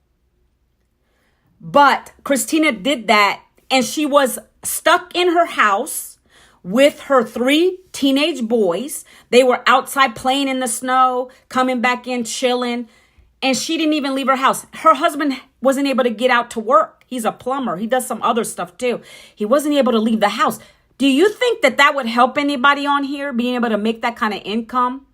But Christina did that, and she was stuck in her house with her 3 teenage boys. They were outside playing in the snow, coming back in, chilling. And she didn't even leave her house. Her husband wasn't able to get out to work. He's a plumber. He does some other stuff too. He wasn't able to leave the house. Do you think that would help anybody on here, being able to make that kind of income?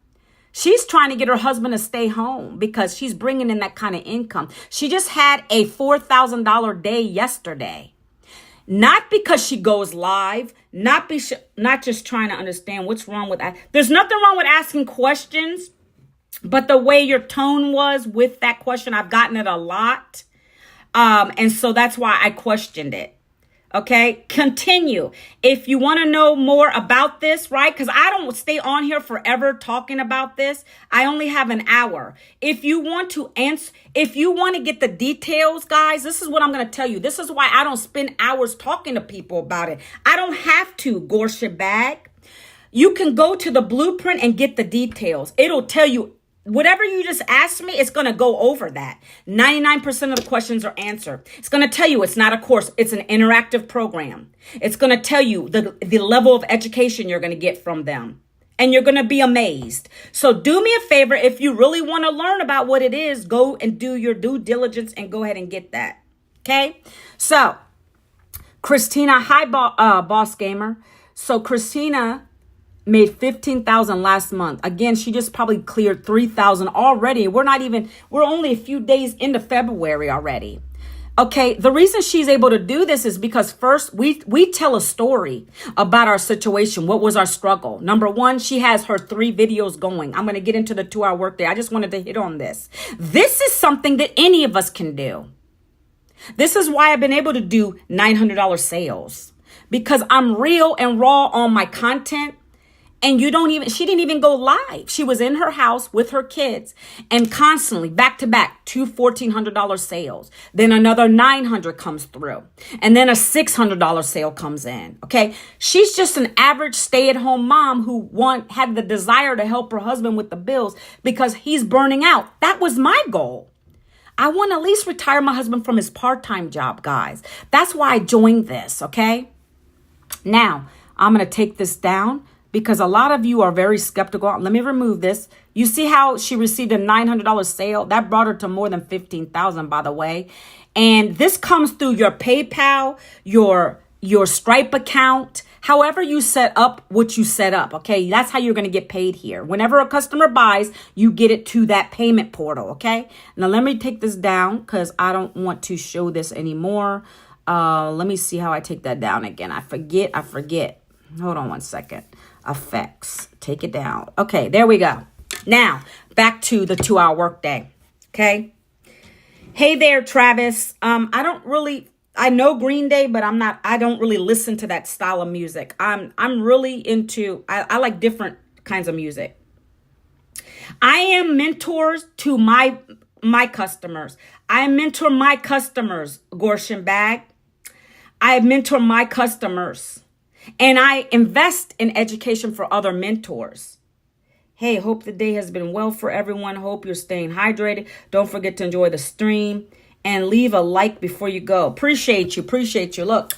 She's trying to get her husband to stay home because she's bringing in that kind of income. She just had a $4,000 day yesterday. Not because she goes live, not just trying to understand what's wrong with that. There's nothing wrong with asking questions, but the way your tone was with that question, I've gotten it a lot. And so that's why I questioned it. Okay, continue. If you want to know more about this, right? Because I don't stay on here forever talking about this. I only have an hour. If you want to get the details, guys, this is what I'm going to tell you. This is why I don't spend hours talking to people about it. I don't have to, Gorsha Bag. You can go to the blueprint and get the details. It'll tell you whatever you just asked me, it's going to go over that. 99% of the questions are answered. It's going to tell you it's not a course. It's an interactive program. It's going to tell you the level of education you're going to get from them. And you're going to be amazed. So do me a favor. If you really want to learn about what it is, go and do your due diligence and go ahead and get that. Okay. So Christina, hi, Boss Gamer. So Christina made $15,000 last month. Again, she just probably cleared $3,000 already. We're only a few days into February already. Okay, the reason she's able to do this is because first we tell a story about our situation. What was our struggle? Number 1, she has her 3 videos going. I'm going to get into the 2-hour workday. I just wanted to hit on this. This is something that any of us can do. This is why I've been able to do $900 sales, because I'm real and raw on my content. And she didn't even go live. She was in her house with her kids and constantly back to back, 2 $1,400 sales. Then another $900 comes through. And then a $600 sale comes in. Okay. She's just an average stay-at-home mom who had the desire to help her husband with the bills because he's burning out. That was my goal. I want to at least retire my husband from his part-time job, guys. That's why I joined this. Okay. Now I'm going to take this down, because a lot of you are very skeptical. Let me remove this. You see how she received a $900 sale? That brought her to more than $15,000, by the way. And this comes through your PayPal, your your Stripe account, however you set up what you set up. Okay. That's how you're going to get paid here. Whenever a customer buys, you get it to that payment portal. Okay. Now let me take this down because I don't want to show this anymore. Let me see how I take that down again. I forget. Hold on one second. Effects. Take it down. Okay. There we go. Now back to the 2-hour workday. Okay. Hey there, Travis. I know Green Day, but I don't really listen to that style of music. I'm really into, I like different kinds of music. I am mentors to my customers. I mentor my customers, Gorshin Bag. I mentor my customers and I invest in education for other mentors. Hey, hope the day has been well for everyone. Hope you're staying hydrated. Don't forget to enjoy the stream and leave a like before you go. Appreciate you. Look,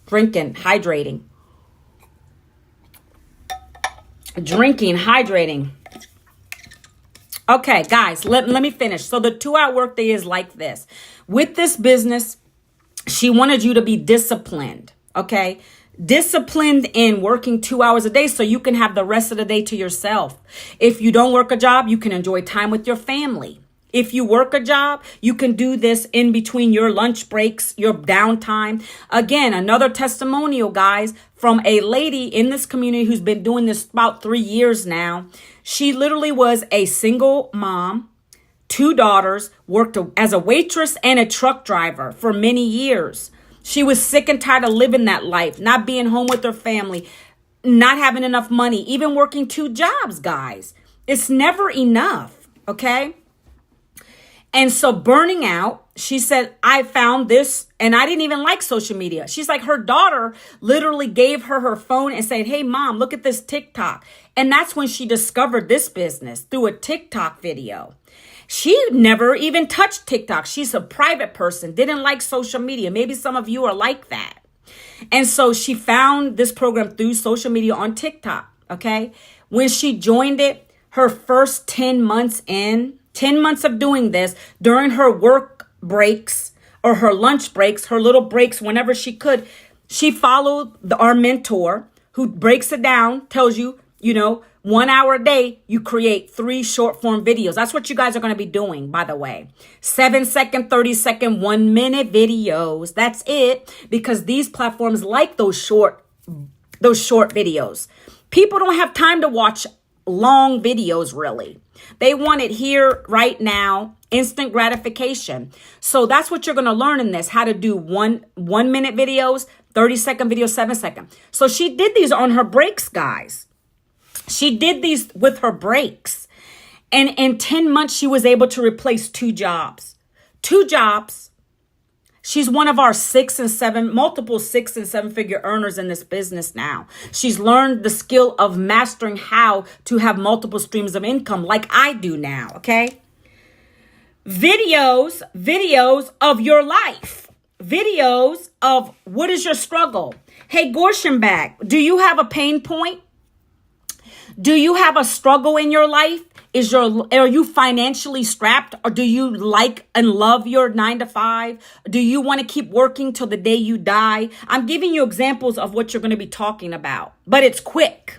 drinking, hydrating. Drinking, hydrating. Okay, guys, let me finish. So the 2-hour workday is like this. With this business, she wanted you to be disciplined, okay? Disciplined in working 2 hours a day so you can have the rest of the day to yourself. If you don't work a job, you can enjoy time with your family. If you work a job, you can do this in between your lunch breaks, your downtime. Again, another testimonial, guys, from a lady in this community who's been doing this about 3 years now. She literally was a single mom, 2 daughters, worked as a waitress and a truck driver for many years. She was sick and tired of living that life, not being home with her family, not having enough money, even working 2 jobs, guys. It's never enough, okay? And so burning out, she said, I found this and I didn't even like social media. She's like, her daughter literally gave her phone and said, hey, mom, look at this TikTok. And that's when she discovered this business through a TikTok video. She never even touched TikTok. She's a private person, didn't like social media. Maybe some of you are like that. And so she found this program through social media on TikTok, okay? When she joined it, her first 10 months of doing this, during her work breaks or her lunch breaks, her little breaks, whenever she could, she followed our mentor who breaks it down, tells you, 1 hour a day, you create 3 short form videos. That's what you guys are going to be doing, by the way. 7-second, 30-second, 1-minute videos. That's it. Because these platforms like those short videos. People don't have time to watch long videos, really. They want it here, right now, instant gratification. So that's what you're going to learn in this, how to do 1-minute videos, 30-second videos, 7-second. So she did these on her breaks, guys. She did these with her breaks. And in 10 months, she was able to replace 2 jobs. 2 jobs. She's one of our multiple 6 and 7 figure earners in this business now. She's learned the skill of mastering how to have multiple streams of income like I do now, okay? Videos of your life. Videos of what is your struggle. Hey, Gorshin Bag, do you have a pain point? Do you have a struggle in your life? Are you financially strapped, or do you like and love your 9-to-5? Do you want to keep working till the day you die? I'm giving you examples of what you're going to be talking about, but it's quick.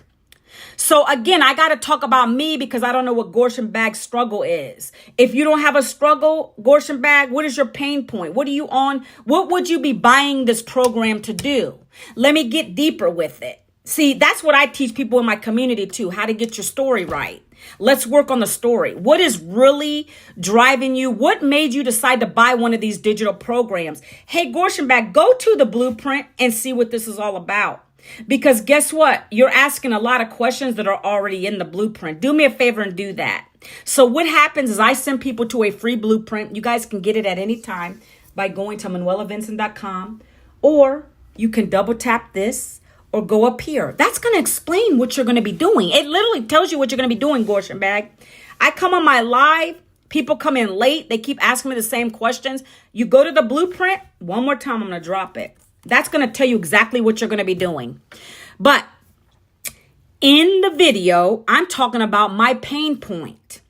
So again, I got to talk about me because I don't know what Gorshin Bag's struggle is. If you don't have a struggle, Gorshin Bag, what is your pain point? What are you on? What would you be buying this program to do? Let me get deeper with it. See, that's what I teach people in my community too, how to get your story right. Let's work on the story. What is really driving you? What made you decide to buy one of these digital programs? Hey, Gorshin Bag, go to the blueprint and see what this is all about. Because guess what? You're asking a lot of questions that are already in the blueprint. Do me a favor and do that. So what happens is I send people to a free blueprint. You guys can get it at any time by going to manuelavincent.com, or you can double tap this or go up here. That's going to explain what you're going to be doing. It literally tells you what you're going to be doing, Gorshin Bag. I come on my live. People come in late. They keep asking me the same questions. You go to the blueprint. One more time, I'm going to drop it. That's going to tell you exactly what you're going to be doing. But in the video, I'm talking about my pain point.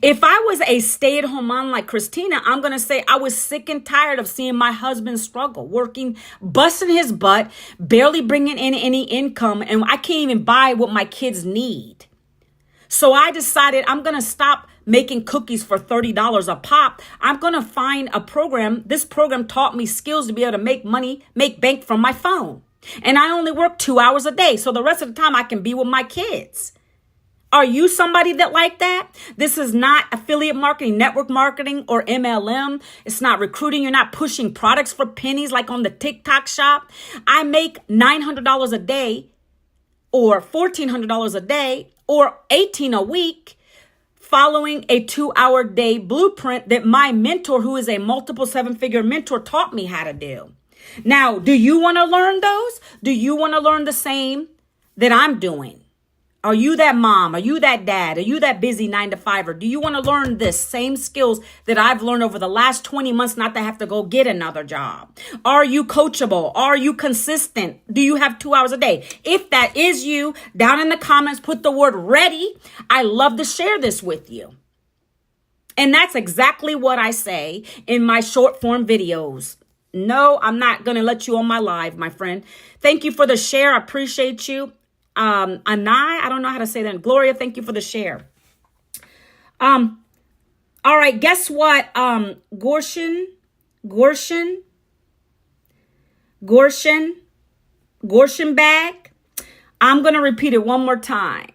If I was a stay-at-home mom like Christina, I'm going to say I was sick and tired of seeing my husband struggle, working, busting his butt, barely bringing in any income, and I can't even buy what my kids need. So I decided I'm going to stop making cookies for $30 a pop. I'm going to find a program. This program taught me skills to be able to make money, make bank from my phone. And I only work 2 hours a day. So the rest of the time I can be with my kids. Are you somebody that like that? This is not affiliate marketing, network marketing, or MLM. It's not recruiting. You're not pushing products for pennies like on the TikTok shop. I make $900 a day or $1,400 a day or $18 a week following a 2-hour day blueprint that my mentor, who is a multiple 7-figure mentor, taught me how to do. Now, do you want to learn those? Do you want to learn the same that I'm doing? Are you that mom? Are you that dad? Are you that busy 9-to-5? Or do you want to learn this same skills that I've learned over the last 20 months, not to have to go get another job? Are you coachable? Are you consistent? Do you have 2 hours a day? If that is you, down in the comments, put the word ready. I love to share this with you. And that's exactly what I say in my short form videos. No, I'm not going to let you on my live, my friend. Thank you for the share. I appreciate you. Anai, I don't know how to say that. Gloria, thank you for the share. All right, guess what? Gorshin bag. I'm going to repeat it one more time.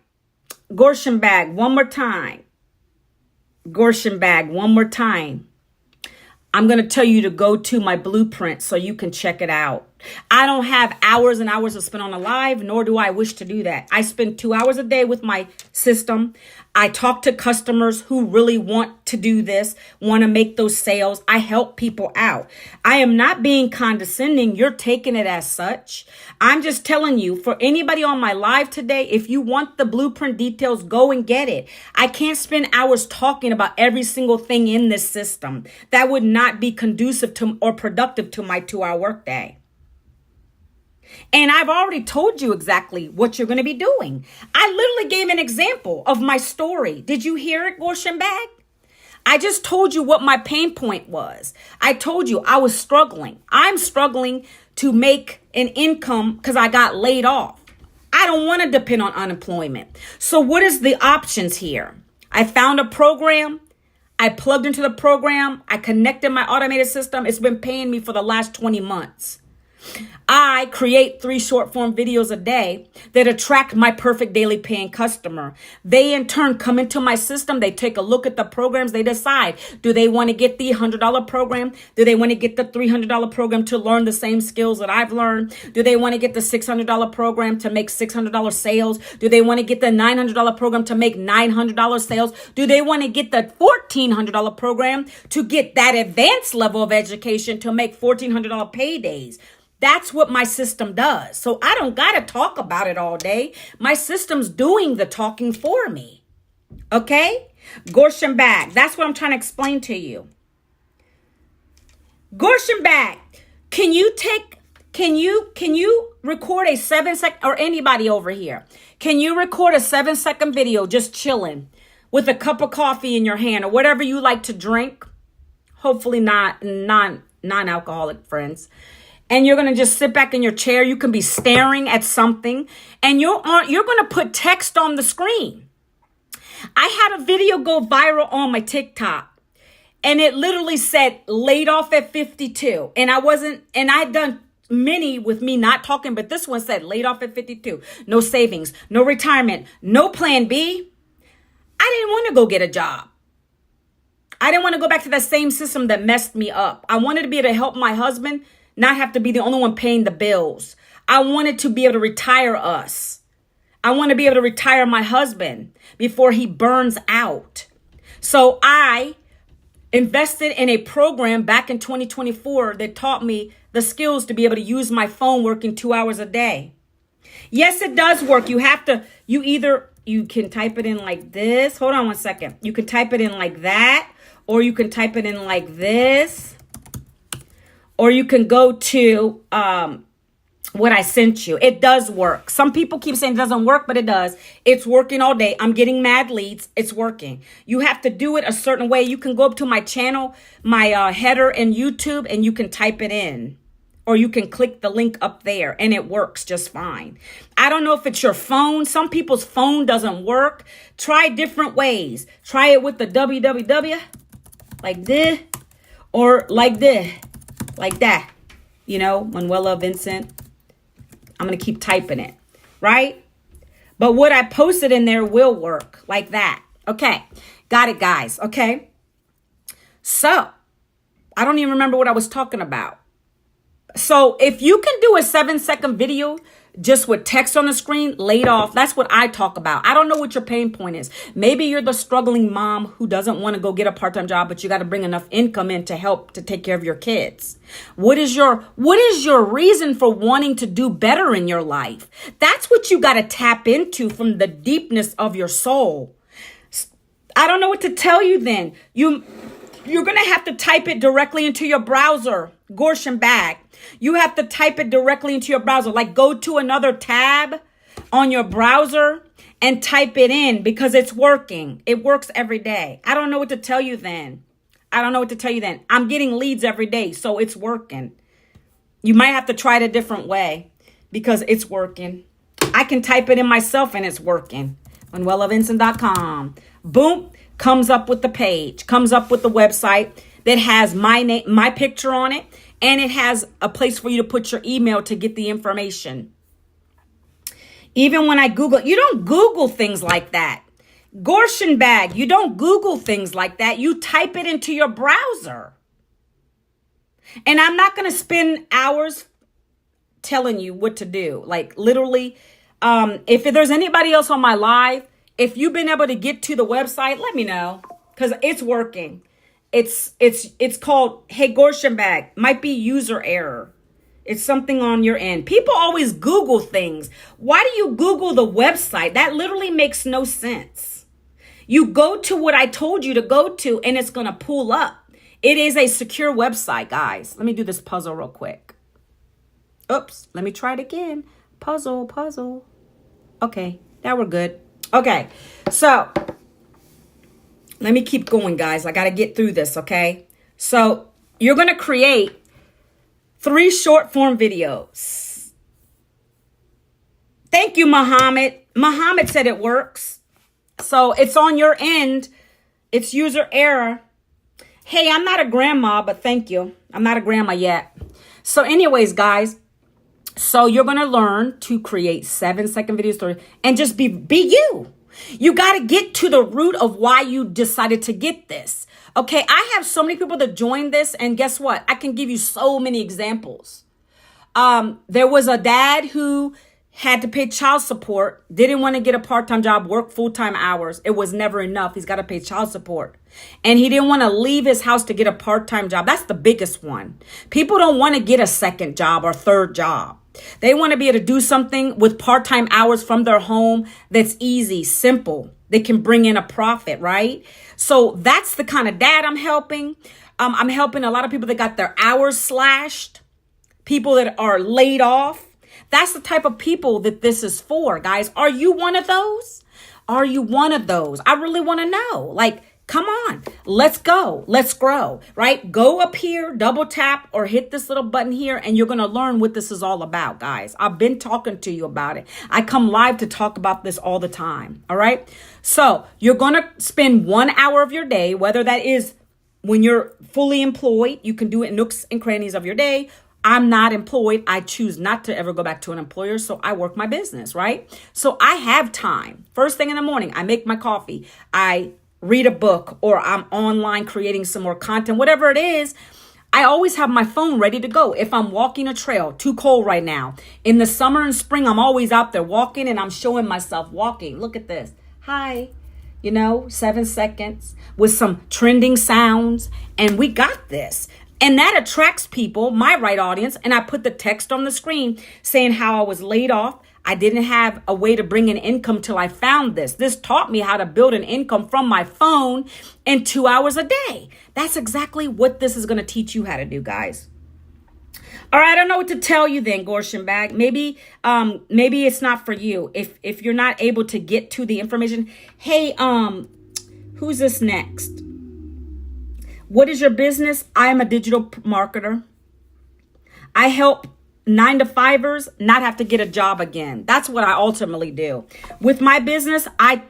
Gorshin bag, one more time. Gorshin bag, one more time. I'm going to tell you to go to my blueprint so you can check it out. I don't have hours and hours to spend on a live, nor do I wish to do that. I spend 2 hours a day with my system. I talk to customers who really want to do this, want to make those sales. I help people out. I am not being condescending. You're taking it as such. I'm just telling you, for anybody on my live today, if you want the blueprint details, go and get it. I can't spend hours talking about every single thing in this system. That would not be conducive to or productive to my 2-hour workday. And I've already told you exactly what you're going to be doing. I literally gave an example of my story. Did you hear it, Gorshin Bag? I just told you what my pain point was. I told you I was struggling. I'm struggling to make an income because I got laid off. I don't want to depend on unemployment. So what is the options here? I found a program. I plugged into the program. I connected my automated system. It's been paying me for the last 20 months. I create 3 short form videos a day that attract my perfect daily paying customer. They in turn come into my system. They take a look at the programs. They decide, do they want to get the $100 program? Do they want to get the $300 program to learn the same skills that I've learned? Do they want to get the $600 program to make $600 sales? Do they want to get the $900 program to make $900 sales? Do they want to get the $1,400 program to get that advanced level of education to make $1,400 paydays? That's what my system does. So I don't got to talk about it all day. My system's doing the talking for me. Okay? Gorshin Bag. That's what I'm trying to explain to you. Gorshin Bag. Can you record a 7-second, or anybody over here, can you record a 7-second video just chilling with a cup of coffee in your hand or whatever you like to drink? Hopefully not non-alcoholic friends. And you're going to just sit back in your chair. You can be staring at something and you're going to put text on the screen. I had a video go viral on my TikTok and it literally said laid off at 52. And I'd done many with me not talking, but this one said laid off at 52. No savings, no retirement, no plan B. I didn't want to go get a job. I didn't want to go back to that same system that messed me up. I wanted to be able to help my husband not have to be the only one paying the bills. I wanted to be able to retire us. I want to be able to retire my husband before he burns out. So I invested in a program back in 2024 that taught me the skills to be able to use my phone working 2 hours a day. Yes, it does work. You can type it in like this. Hold on one second. You can type it in like that, or you can type it in like this. Or you can go to what I sent you. It does work. Some people keep saying it doesn't work, but it does. It's working all day. I'm getting mad leads. It's working. You have to do it a certain way. You can go up to my channel, my header in YouTube, and you can type it in. Or you can click the link up there and it works just fine. I don't know if it's your phone. Some people's phone doesn't work. Try different ways. Try it with the www, like this, or like this, like that. You know, Manuela Vincent. I'm going to keep typing it, right? But what I posted in there will work like that. Okay. Got it, guys. Okay. So I don't even remember what I was talking about. So if you can do a 7-second video just with text on the screen, laid off, that's what I talk about. I don't know what your pain point is. Maybe you're the struggling mom who doesn't want to go get a part-time job, but you got to bring enough income in to help to take care of your kids. What is your reason for wanting to do better in your life? That's what you got to tap into from the deepness of your soul. I don't know what to tell you then. You're going to have to type it directly into your browser. Gorshin bag. You have to type it directly into your browser. Like go to another tab on your browser and type it in because it's working. It works every day. I don't know what to tell you then. I'm getting leads every day, so it's working. You might have to try it a different way because it's working. I can type it in myself and it's working. ManuelaVincent.com. Boom. Comes up with the page, comes up with the website that has my name, my picture on it, and it has a place for you to put your email to get the information. Even when I Google, you don't Google things like that. Gorshin bag, you don't Google things like that. You type it into your browser. And I'm not going to spend hours telling you what to do. Like literally, if there's anybody else on my live, if you've been able to get to the website, let me know because it's working. It's called, hey, Gorshin bag, might be user error. It's something on your end. People always Google things. Why do you Google the website? That literally makes no sense. You go to what I told you to go to and it's going to pull up. It is a secure website, guys. Let me do this puzzle real quick. Oops, let me try it again. Puzzle. Okay, now we're good. Okay, so let me keep going, guys. I got to get through this, okay? So you're going to create 3 short form videos. Thank you, Muhammad. Muhammad said it works. So it's on your end. It's user error. Hey, I'm not a grandma, but thank you. I'm not a grandma yet. So anyways, guys. So you're going to learn to create 7-second videos and just be you. You got to get to the root of why you decided to get this. Okay, I have so many people that join this, and guess what? I can give you so many examples. There was a dad who had to pay child support, didn't want to get a part-time job, work full-time hours. It was never enough. He's got to pay child support. And he didn't want to leave his house to get a part-time job. That's the biggest one. People don't want to get a second job or third job. They want to be able to do something with part-time hours from their home that's easy, simple. They can bring in a profit, right? So that's the kind of dad I'm helping. I'm helping a lot of people that got their hours slashed, people that are laid off. That's the type of people that this is for, guys. Are you one of those? Are you one of those? I really want to know. Like, come on, let's go. Let's grow, right? Go up here, double tap or hit this little button here and you're going to learn what this is all about, guys. I've been talking to you about it. I come live to talk about this all the time. All right. So you're going to spend 1 hour of your day, whether that is when you're fully employed, you can do it in nooks and crannies of your day. I'm not employed. I choose not to ever go back to an employer. So I work my business, right? So I have time. First thing in the morning, I make my coffee. I read a book, or I'm online creating some more content, whatever it is. I always have my phone ready to go. If I'm walking a trail, too cold right now. In the summer and spring, I'm always out there walking and I'm showing myself walking. Look at this. Hi. 7 seconds with some trending sounds. And we got this. And that attracts people, my right audience. And I put the text on the screen saying how I was laid off. I didn't have a way to bring in income till I found this. This taught me how to build an income from my phone in 2 hours a day. That's exactly what this is going to teach you how to do, guys. All right, I don't know what to tell you then, Gorshin Bag. Maybe it's not for you. If you're not able to get to the information. Hey, who's this next? What is your business? I am a digital marketer. I help 9-to-5ers not have to get a job again. That's what I ultimately do. With my business, I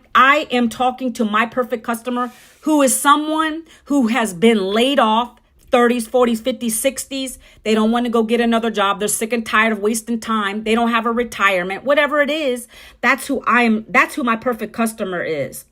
am talking to my perfect customer who is someone who has been laid off 30s, 40s, 50s, 60s. They don't want to go get another job. They're sick and tired of wasting time. They don't have a retirement, whatever it is. That's who I am. That's who my perfect customer is,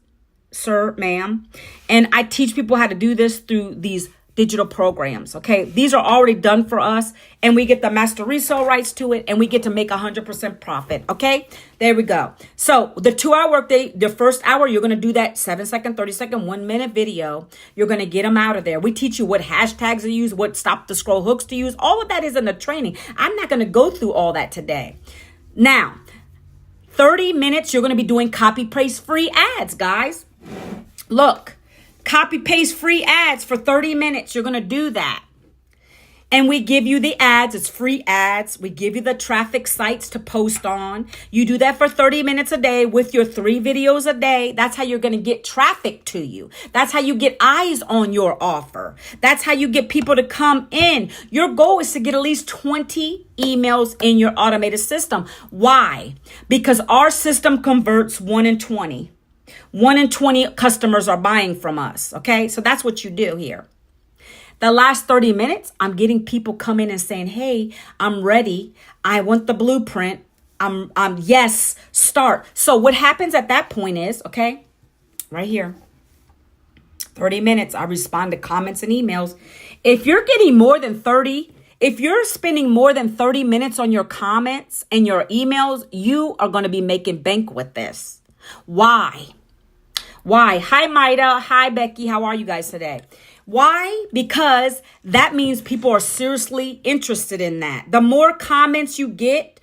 sir, ma'am. And I teach people how to do this through these digital programs. Okay. These are already done for us and we get the master resale rights to it and we get to make 100% profit. Okay. There we go. So the 2-hour workday, the first hour, you're going to do that 7-second, 30-second, 1-minute video. You're going to get them out of there. We teach you what hashtags to use, what stop the scroll hooks to use. All of that is in the training. I'm not going to go through all that today. Now, 30 minutes, you're going to be doing copy paste free ads, guys. Look. Copy paste free ads for 30 minutes. You're going to do that. And we give you the ads. It's free ads. We give you the traffic sites to post on. You do that for 30 minutes a day with your 3 videos a day. That's how you're going to get traffic to you. That's how you get eyes on your offer. That's how you get people to come in. Your goal is to get at least 20 emails in your automated system. Why? Because our system converts 1 in 20. 1 in 20 customers are buying from us. Okay. So that's what you do here. The last 30 minutes, I'm getting people come in and saying, hey, I'm ready. I want the blueprint. Yes, start. So what happens at that point is, okay, right here, 30 minutes, I respond to comments and emails. If you're getting more than 30, if you're spending more than 30 minutes on your comments and your emails, you are going to be making bank with this. Why? Hi, Maida. Hi, Becky. How are you guys today? Why? Because that means people are seriously interested in that. The more comments you get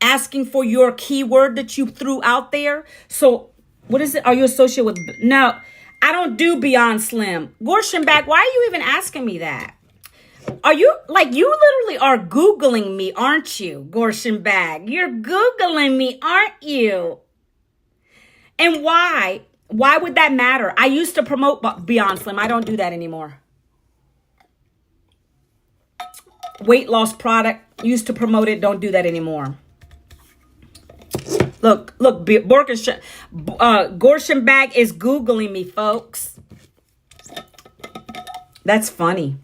asking for your keyword that you threw out there. So what is it? Are you associated with? No, I don't do Beyond Slim. Gorshin Bag, why are you even asking me that? Are you you literally are Googling me, aren't you? Gorshin Bag, you're Googling me, aren't you? And why? Why would that matter? I used to promote Beyond Slim. I don't do that anymore. Weight loss product. Used to promote it. Don't do that anymore. Look, Gorshin Bag is Googling me, folks. That's funny.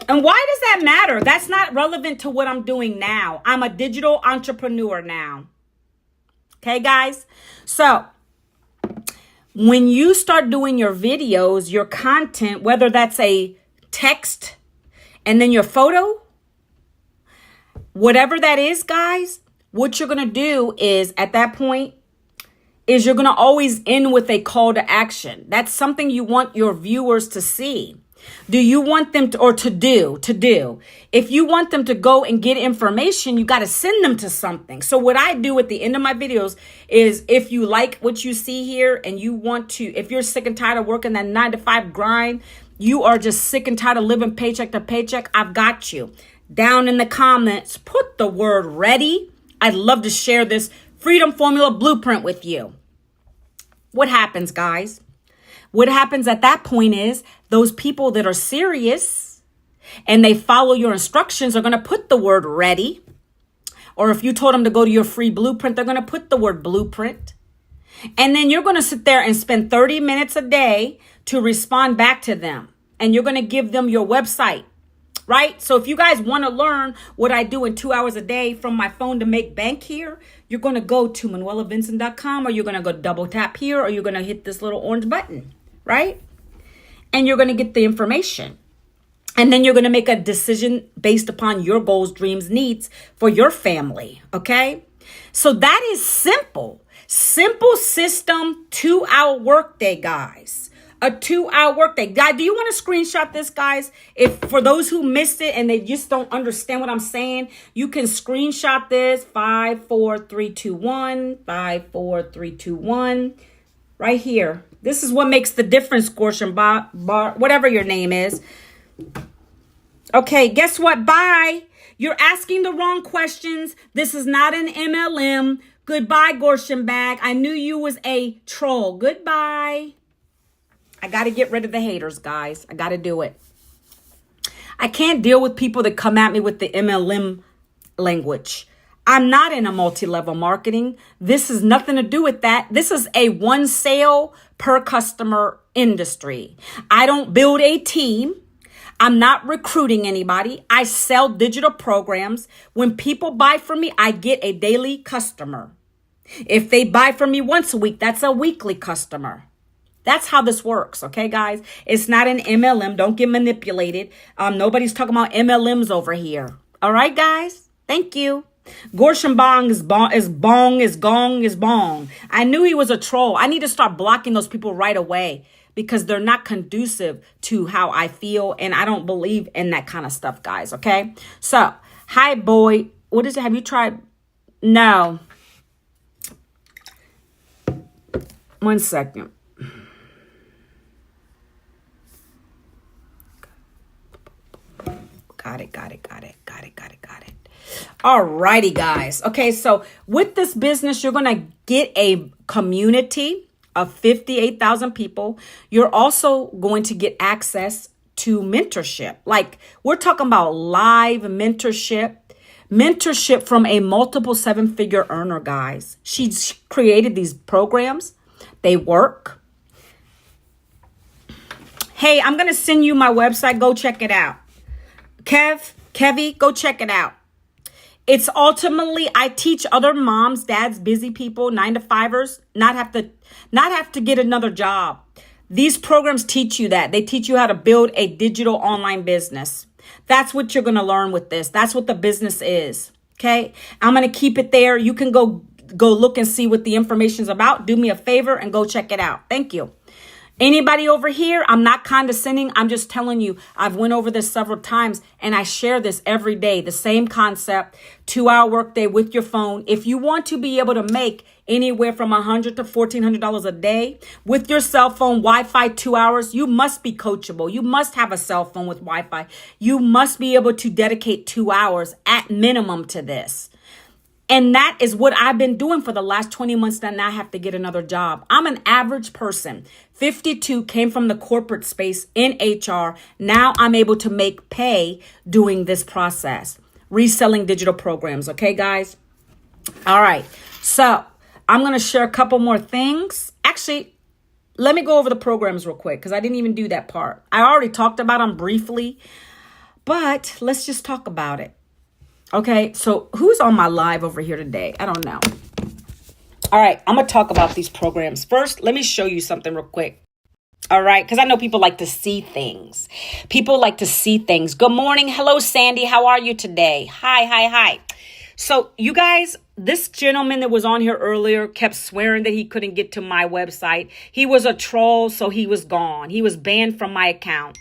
And why does that matter? That's not relevant to what I'm doing now. I'm a digital entrepreneur now. Okay, guys? So when you start doing your videos, your content, whether that's a text and then your photo, whatever that is, guys, what you're going to do is at that point is you're going to always end with a call to action. That's something you want your viewers to see. Do you want them to do? If you want them to go and get information, you got to send them to something. So what I do at the end of my videos is if you like what you see here and you want to, if you're sick and tired of working that 9-to-5 grind, you are just sick and tired of living paycheck to paycheck, I've got you. Down in the comments, put the word ready. I'd love to share this Freedom Formula blueprint with you. What happens, guys? What happens at that point is those people that are serious and they follow your instructions are going to put the word ready. Or if you told them to go to your free blueprint, they're going to put the word blueprint. And then you're going to sit there and spend 30 minutes a day to respond back to them. And you're going to give them your website, right? So if you guys want to learn what I do in 2 hours a day from my phone to make bank here, you're going to go to manuelavincent.com or you're going to go double tap here or you're going to hit this little orange button. Right? And you're going to get the information. And then you're going to make a decision based upon your goals, dreams, needs for your family. Okay? So that is simple. Simple system, 2-hour workday, guys. A 2-hour workday. Guy, do you want to screenshot this, guys? If for those who missed it and they just don't understand what I'm saying, you can screenshot this. 5, 4, 3, 2, 1. 5, 4, 3, 2, 1. Right here. This is what makes the difference, Gorshin Bar, whatever your name is. Okay, guess what? Bye. You're asking the wrong questions. This is not an MLM. Goodbye, Gorshin Bag. I knew you was a troll. Goodbye. I got to get rid of the haters, guys. I got to do it. I can't deal with people that come at me with the MLM language. I'm not in a multi-level marketing. This has nothing to do with that. This is a one sale per customer industry. I don't build a team. I'm not recruiting anybody. I sell digital programs. When people buy from me, I get a daily customer. If they buy from me once a week, that's a weekly customer. That's how this works, okay, guys? It's not an MLM. Don't get manipulated. Nobody's talking about MLMs over here. All right, guys? Thank you. Gorshin Bong is bong, is bong, is gong, is bong. I knew he was a troll. I need to start blocking those people right away because they're not conducive to how I feel, and I don't believe in that kind of stuff, guys, okay? So, hi, boy. What is it? Have you tried? No. 1 second. Got it. All righty, guys. Okay, so with this business, you're going to get a community of 58,000 people. You're also going to get access to mentorship. Like, we're talking about live mentorship from a multiple 7-figure earner, guys. She's created these programs. They work. Hey, I'm going to send you my website. Go check it out. Kevy, go check it out. It's ultimately, I teach other moms, dads, busy people, 9-to-5ers, not have to get another job. These programs teach you that. They teach you how to build a digital online business. That's what you're going to learn with this. That's what the business is. Okay. I'm going to keep it there. You can go look and see what the information's about. Do me a favor and go check it out. Thank you. Anybody over here, I'm not condescending. I'm just telling you, I've went over this several times and I share this every day. The same concept, 2-hour workday with your phone. If you want to be able to make anywhere from $100 to $1,400 a day with your cell phone, Wi-Fi, 2 hours, you must be coachable. You must have a cell phone with Wi-Fi. You must be able to dedicate 2 hours at minimum to this. And that is what I've been doing for the last 20 months that I have to get another job. I'm an average person. 52, came from the corporate space in HR. Now I'm able to make pay doing this process. Reselling digital programs. Okay, guys? All right. So I'm going to share a couple more things. Actually, let me go over the programs real quick because I didn't even do that part. I already talked about them briefly, but let's just talk about it. Okay, so who's on my live over here today? I don't know. All right, I'm going to talk about these programs. First, let me show you something real quick. All right, because I know people like to see things. People like to see things. Good morning. Hello, Sandy. How are you today? Hi. So you guys, this gentleman that was on here earlier kept swearing that he couldn't get to my website. He was a troll, so he was gone. He was banned from my account.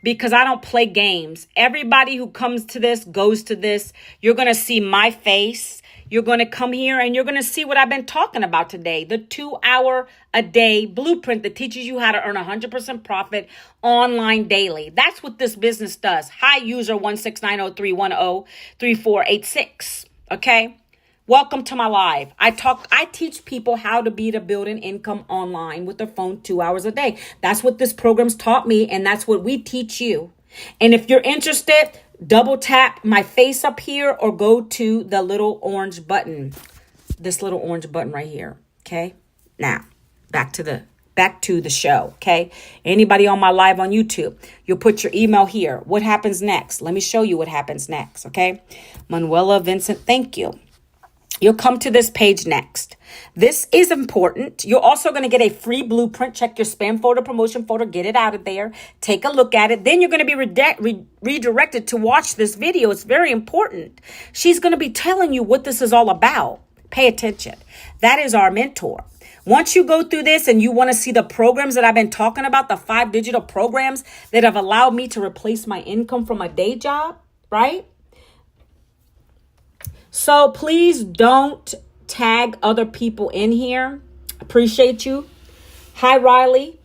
Because I don't play games. Everybody who comes to this, goes to this. You're going to see my face. You're going to come here and you're going to see what I've been talking about today. The 2-hour a day blueprint that teaches you how to earn 100% profit online daily. That's what this business does. Hi, user 16903103486. Okay. Welcome to my live. I teach people how to build an income online with their phone 2 hours a day. That's what this program's taught me, and that's what we teach you. And if you're interested, double tap my face up here or go to the little orange button. This little orange button right here. Okay? Now, back to the show, okay? Anybody on my live on YouTube, you'll put your email here. What happens next? Let me show you what happens next, okay? Manuela Vincent, thank you. You'll come to this page next. This is important. You're also going to get a free blueprint. Check your spam folder, promotion folder, get it out of there. Take a look at it. Then you're going to be redirected to watch this video. It's very important. She's going to be telling you what this is all about. Pay attention. That is our mentor. Once you go through this and you want to see the programs that I've been talking about, the 5 digital programs that have allowed me to replace my income from a day job, right? So please don't tag other people in here. Appreciate you. Hi, Riley.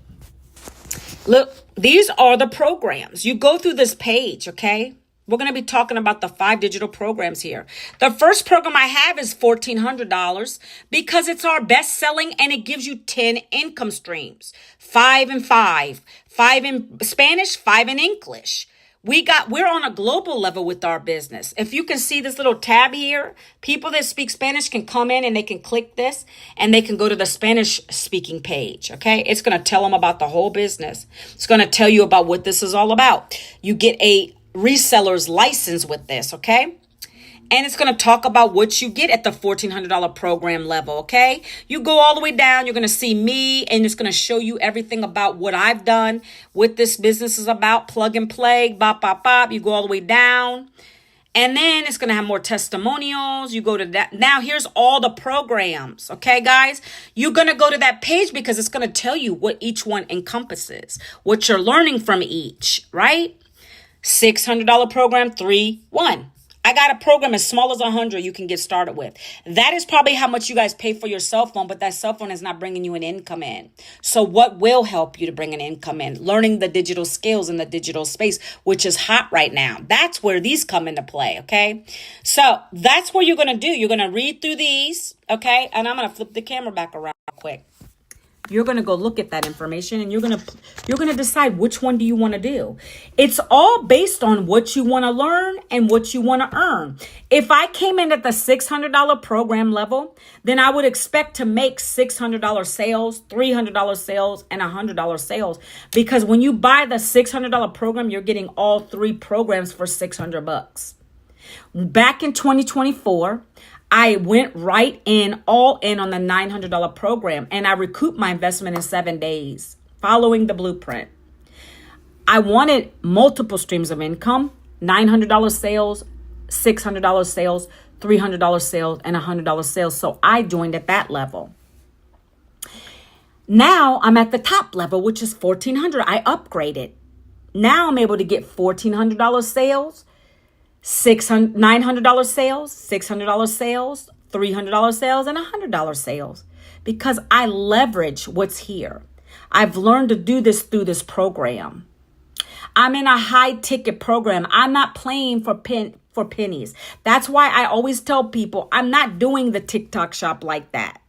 Look, these are the programs. You go through this page, okay? We're going to be talking about the 5 digital programs here. The first program I have is $1,400 because it's our best selling and it gives you 10 income streams. 5 and 5. 5 in Spanish, 5 in English. We're on a global level with our business. If you can see this little tab here, people that speak Spanish can come in and they can click this and they can go to the Spanish speaking page. Okay. It's going to tell them about the whole business. It's going to tell you about what this is all about. You get a reseller's license with this. Okay. And it's going to talk about what you get at the $1,400 program level, okay? You go all the way down. You're going to see me, and it's going to show you everything about what I've done, what this business is about, plug and play, bop, bop, bop. You go all the way down. And then it's going to have more testimonials. You go to that. Now, here's all the programs, okay, guys? You're going to go to that page because it's going to tell you what each one encompasses, what you're learning from each, right? $600 program, 3-1. I got a program as small as 100 you can get started with. That is probably how much you guys pay for your cell phone, but that cell phone is not bringing you an income in. So what will help you to bring an income in? Learning the digital skills in the digital space, which is hot right now. That's where these come into play, okay? So that's what you're going to do. You're going to read through these, okay? And I'm going to flip the camera back around real quick. You're going to go look at that information and you're going to decide which one do you want to do. It's all based on what you want to learn and what you want to earn. If I came in at the $600 program level, then I would expect to make $600 sales, $300 sales, and $100 sales. Because when you buy the $600 program, you're getting all 3 programs for $600. Back in 2024, I went all in on the $900 program, and I recouped my investment in 7 days following the blueprint. I wanted multiple streams of income, $900 sales, $600 sales, $300 sales, and $100 sales. So I joined at that level. Now I'm at the top level, which is $1,400. I upgraded. Now I'm able to get $1,400 sales, $900 sales, $600 sales, $300 sales, and $100 sales because I leverage what's here. I've learned to do this through this program. I'm in a high ticket program. I'm not playing for pennies. That's why I always tell people I'm not doing the TikTok shop like that.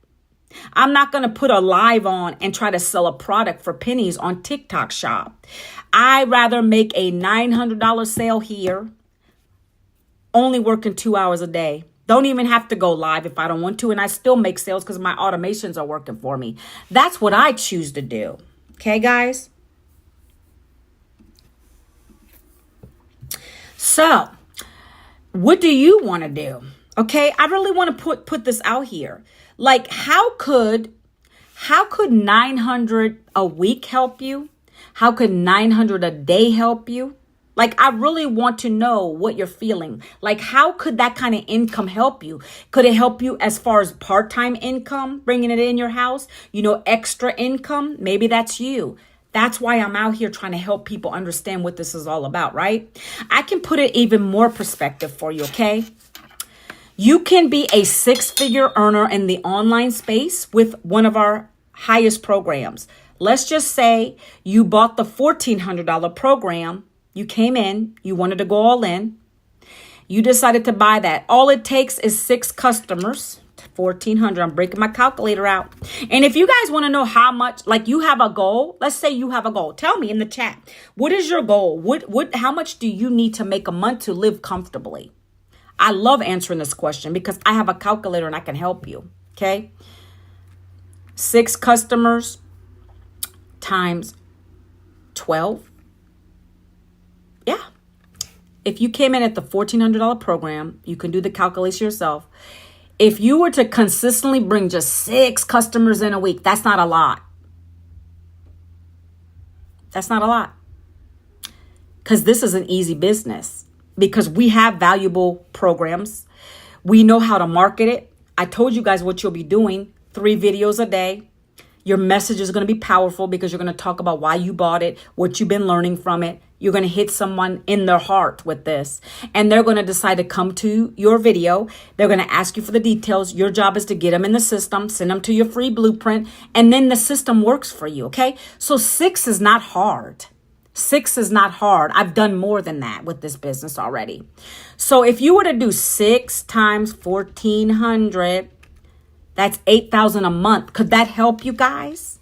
I'm not going to put a live on and try to sell a product for pennies on TikTok shop. I rather make a $900 sale here, only working 2 hours a day. Don't even have to go live if I don't want to. And I still make sales because my automations are working for me. That's what I choose to do. Okay, guys? So what do you want to do? Okay, I really want to put this out here. Like, how could 900 a week help you? How could 900 a day help you? Like, I really want to know what you're feeling. Like, how could that kind of income help you? Could it help you as far as part-time income, bringing it in your house? You know, extra income? Maybe that's you. That's why I'm out here trying to help people understand what this is all about, right? I can put it even more perspective for you, okay? You can be a 6-figure earner in the online space with one of our highest programs. Let's just say you bought the $1,400 program. You came in, you wanted to go all in. You decided to buy that. All it takes is 6 customers, 1,400. I'm breaking my calculator out. And if you guys want to know how much, like you have a goal, let's say you have a goal. Tell me in the chat. What is your goal? How much do you need to make a month to live comfortably? I love answering this question because I have a calculator and I can help you. Okay. 6 customers times 12. Yeah. If you came in at the $1,400 program, you can do the calculation yourself. If you were to consistently bring just 6 customers in a week, that's not a lot. That's not a lot. Because this is an easy business. Because we have valuable programs. We know how to market it. I told you guys what you'll be doing. 3 videos a day. Your message is going to be powerful because you're going to talk about why you bought it, what you've been learning from it. You're going to hit someone in their heart with this. And they're going to decide to come to your video. They're going to ask you for the details. Your job is to get them in the system, send them to your free blueprint, and then the system works for you, okay? So 6 is not hard. 6 is not hard. I've done more than that with this business already. So if you were to do 6 times 1,400, that's 8,000 a month. Could that help you guys?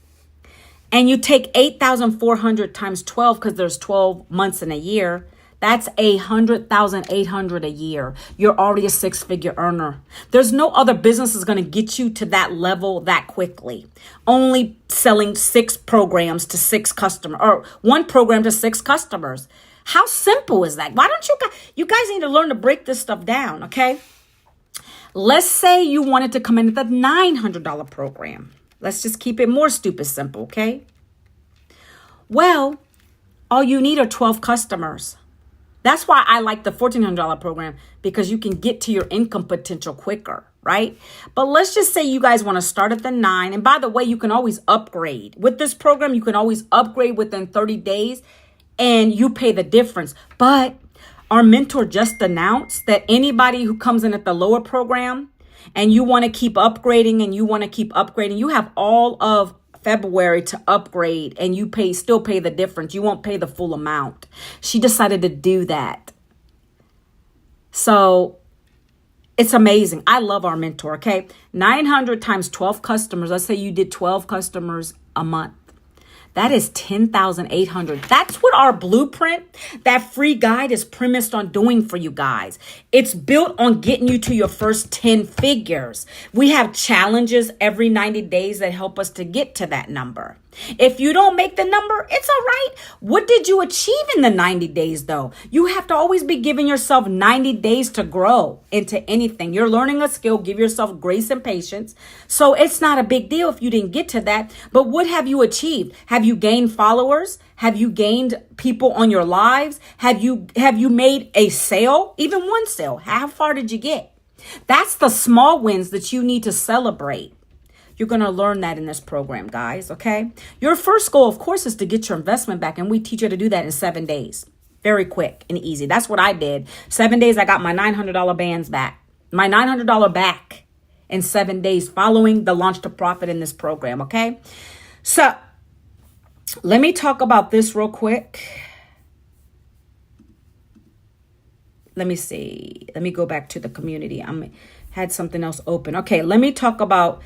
And you take 8,400 times 12, because there's 12 months in a year. That's 100,800 a year. You're already a 6-figure earner. There's no other business is going to get you to that level that quickly. Only selling 6 programs to 6 customers, or 1 program to 6 customers. How simple is that? Why don't you guys need to learn to break this stuff down, okay? Let's say you wanted to come in at the $900 program. Let's just keep it more stupid simple, okay? Well, all you need are 12 customers. That's why I like the $1,400 program, because you can get to your income potential quicker, right? But let's just say you guys want to start at the 9. And by the way, you can always upgrade. With this program, you can always upgrade within 30 days and you pay the difference. But our mentor just announced that anybody who comes in at the lower program and you want to keep upgrading you have all of February to upgrade, and you still pay the difference. You won't pay the full amount. She decided to do that. So it's amazing. I love our mentor, okay? 900 times 12 customers. Let's say you did 12 customers a month. That is 10,800. That's what our blueprint, that free guide, is premised on doing for you guys. It's built on getting you to your first 10 figures. We have challenges every 90 days that help us to get to that number. If you don't make the number, it's all right. What did you achieve in the 90 days though? You have to always be giving yourself 90 days to grow into anything. You're learning a skill, give yourself grace and patience. So it's not a big deal if you didn't get to that. But what have you achieved? Have you gained followers? Have you gained people on your lives? Have you made a sale? Even one sale? How far did you get? That's the small wins that you need to celebrate. You're going to learn that in this program, guys, okay? Your first goal, of course, is to get your investment back, and we teach you to do that in 7 days. Very quick and easy. That's what I did. 7 days, I got my $900 bands back. My $900 back in 7 days following the launch to profit in this program, okay? So let me talk about this real quick. Let me see. Let me go back to the community. Had something else open. Okay, let me talk about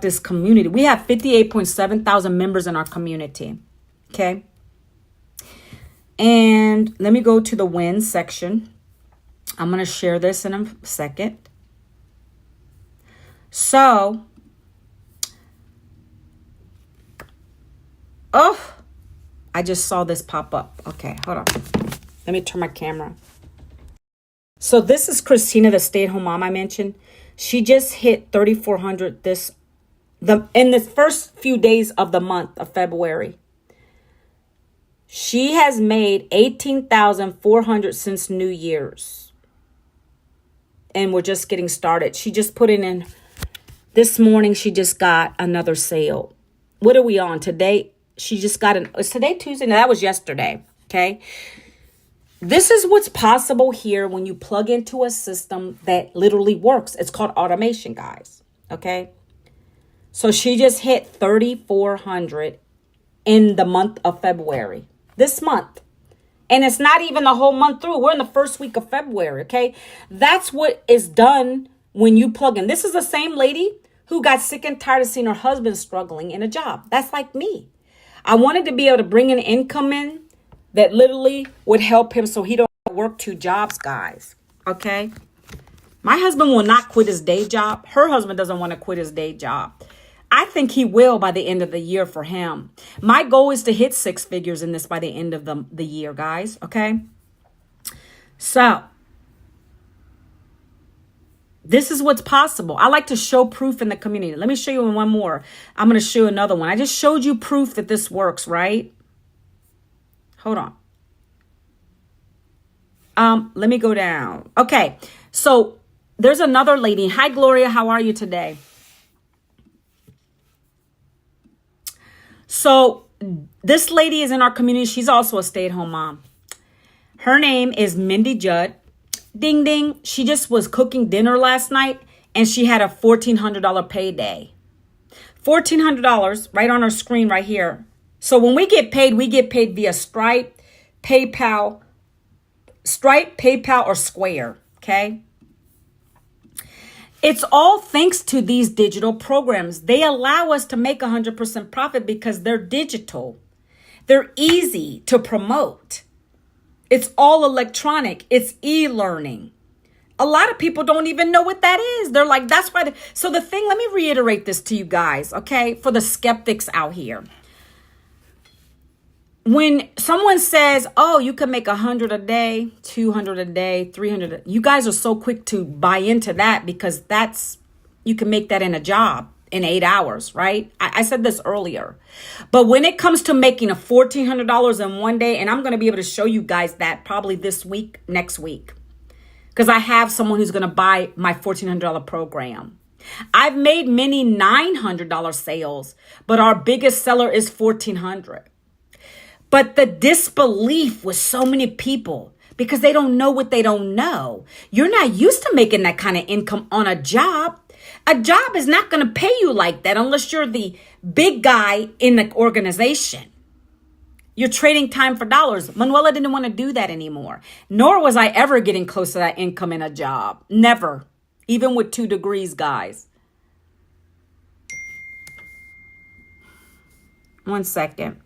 this community. We have 58.7 thousand members in our community. Okay. And let me go to the wins section. I'm going to share this in a second. So, I just saw this pop up. Okay, hold on. Let me turn my camera. So this is Christina, the stay-at-home mom I mentioned. She just hit 3,400 in the first few days of the month of February. She has made 18,400 since New Year's. And we're just getting started. She just put it in this morning. She just got another sale. What are we on today? She just got is today Tuesday? No, that was yesterday. Okay. This is what's possible here when you plug into a system that literally works. It's called automation, guys. Okay. So she just hit 3,400 in the month of February. This month. And it's not even the whole month through. We're in the first week of February. Okay. That's what is done when you plug in. This is the same lady who got sick and tired of seeing her husband struggling in a job. That's like me. I wanted to be able to bring an income in that literally would help him so he don't work 2 jobs, guys. Okay. My husband will not quit his day job. Her husband doesn't want to quit his day job. I think he will by the end of the year for him. My goal is to hit 6 figures in this by the end of the year, guys. Okay. So this is what's possible. I like to show proof in the community. Let me show you one more. I'm going to show you another one. I just showed you proof that this works, right? Hold on. Let me go down. Okay. So there's another lady. Hi, Gloria. How are you today? So this lady is in our community. She's also a stay-at-home mom. Her name is Mindy Judd. Ding, ding. She just was cooking dinner last night and she had a $1,400 payday. $1,400 right on her screen right here. So when we get paid via PayPal, or Square. Okay. It's all thanks to these digital programs. They allow us to make 100% profit because they're digital. They're easy to promote. It's all electronic. It's e-learning. A lot of people don't even know what that is. They're like, that's why. So the thing, let me reiterate this to you guys, okay? For the skeptics out here. When someone says, oh, you can make 100 a day, 200 a day, 300, you guys are so quick to buy into that because you can make that in a job in 8 hours, right? I said this earlier. But when it comes to making a $1,400 in one day, and I'm going to be able to show you guys that probably this week, next week, because I have someone who's going to buy my $1,400 program. I've made many $900 sales, but our biggest seller is $1,400. But the disbelief with so many people, because they don't know what they don't know. You're not used to making that kind of income on a job. A job is not going to pay you like that unless you're the big guy in the organization. You're trading time for dollars. Manuela didn't want to do that anymore. Nor was I ever getting close to that income in a job. Never. Even with 2 degrees, guys. One second.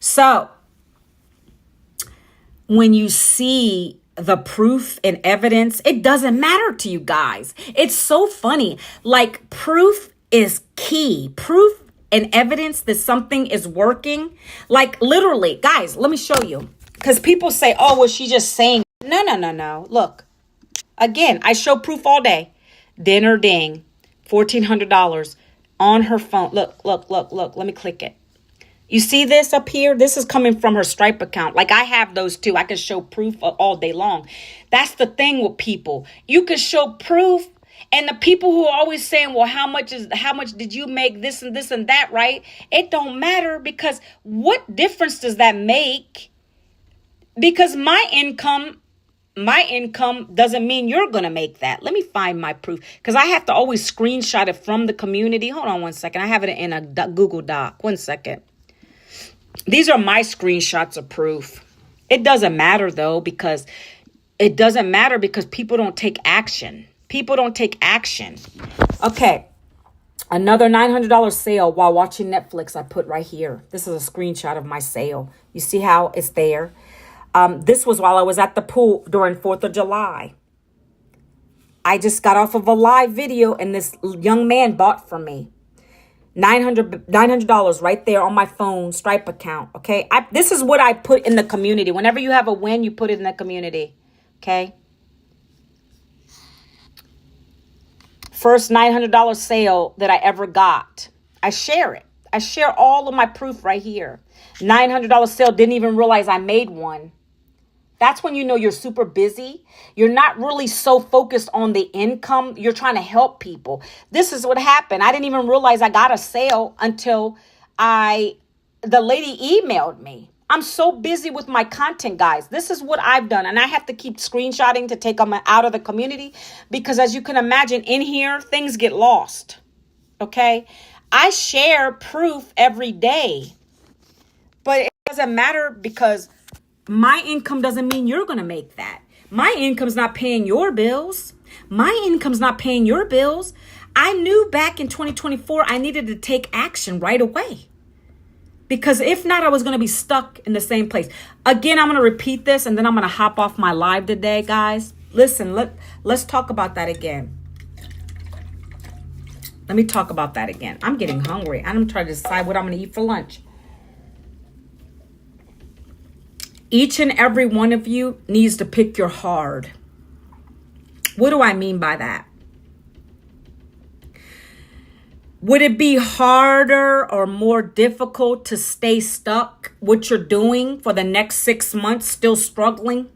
So when you see the proof and evidence, it doesn't matter to you guys. It's so funny. Like, proof is key. Proof and evidence that something is working. Like, literally, guys, let me show you. Because people say, oh, well, she's just saying. No. Look, again, I show proof all day. Dinner ding, $1,400 on her phone. Look. Let me click it. You see this up here? This is coming from her Stripe account. Like, I have those too. I can show proof all day long. That's the thing with people. You can show proof. And the people who are always saying, well, how much did you make this and that, right? It don't matter, because what difference does that make? Because my income doesn't mean you're going to make that. Let me find my proof, because I have to always screenshot it from the community. Hold on one second. I have it in a Google Doc. One second. These are my screenshots of proof. It doesn't matter, though, because people don't take action. People don't take action. Okay. Another $900 sale while watching Netflix I put right here. This is a screenshot of my sale. You see how it's there? This was while I was at the pool during 4th of July. I just got off of a live video and this young man bought from me. $900 right there on my phone, Stripe account. Okay. This is what I put in the community. Whenever you have a win, you put it in the community. Okay. First $900 sale that I ever got. I share it. I share all of my proof right here. $900 sale. Didn't even realize I made one. That's when you know you're super busy. You're not really so focused on the income. You're trying to help people. This is what happened. I didn't even realize I got a sale until the lady emailed me. I'm so busy with my content, guys. This is what I've done. And I have to keep screenshotting to take them out of the community, because as you can imagine, in here, things get lost. Okay. I share proof every day, but it doesn't matter, because my income doesn't mean you're going to make that. My income's not paying your bills. My income's not paying your bills. I knew back in 2024, I needed to take action right away, because if not, I was going to be stuck in the same place. Again, I'm going to repeat this, and then I'm going to hop off my live today, guys. Listen, let's talk about that again. Let me talk about that again. I'm getting hungry. I'm trying to decide what I'm going to eat for lunch. Each and every one of you needs to pick your hard. What do I mean by that? Would it be harder or more difficult to stay stuck what you're doing for the next 6 months, still struggling?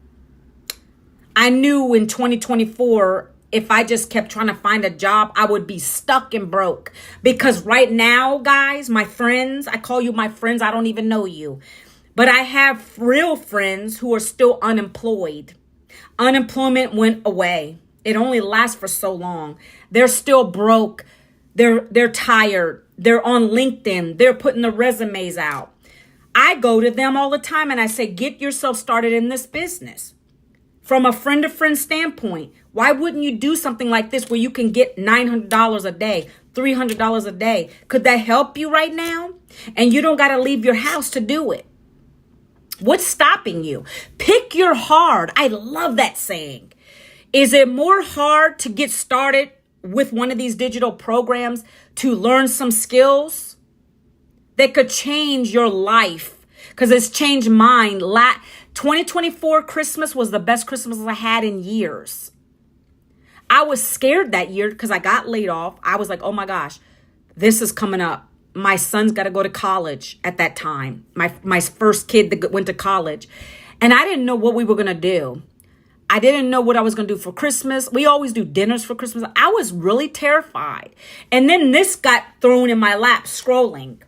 I knew in 2024, if I just kept trying to find a job, I would be stuck and broke. Because right now, guys, my friends, I call you my friends, I don't even know you. But I have real friends who are still unemployed. Unemployment went away. It only lasts for so long. They're still broke. They're tired. They're on LinkedIn. They're putting the resumes out. I go to them all the time and I say, get yourself started in this business. From a friend-to-friend standpoint, why wouldn't you do something like this where you can get $900 a day, $300 a day? Could that help you right now? And you don't got to leave your house to do it. What's stopping you? Pick your hard. I love that saying. Is it more hard to get started with one of these digital programs to learn some skills that could change your life? Because it's changed mine. 2024 Christmas was the best Christmas I had in years. I was scared that year because I got laid off. I was like, oh my gosh, this is coming up. My son's got to go to college at that time. My first kid that went to college. And I didn't know what we were going to do. I didn't know what I was going to do for Christmas. We always do dinners for Christmas. I was really terrified. And then this got thrown in my lap, scrolling.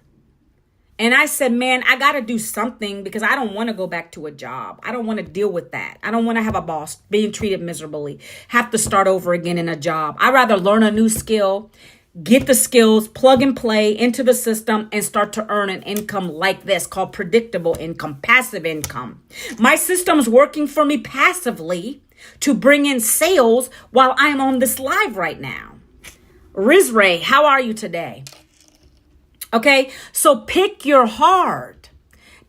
And I said, man, I got to do something because I don't want to go back to a job. I don't want to deal with that. I don't want to have a boss being treated miserably, have to start over again in a job. I'd rather learn a new skill, get the skills, plug and play into the system, and start to earn an income like this called predictable income, passive income. My system's working for me passively to bring in sales while I'm on this live right now. Riz Ray, how are you today? Okay, so pick your hard.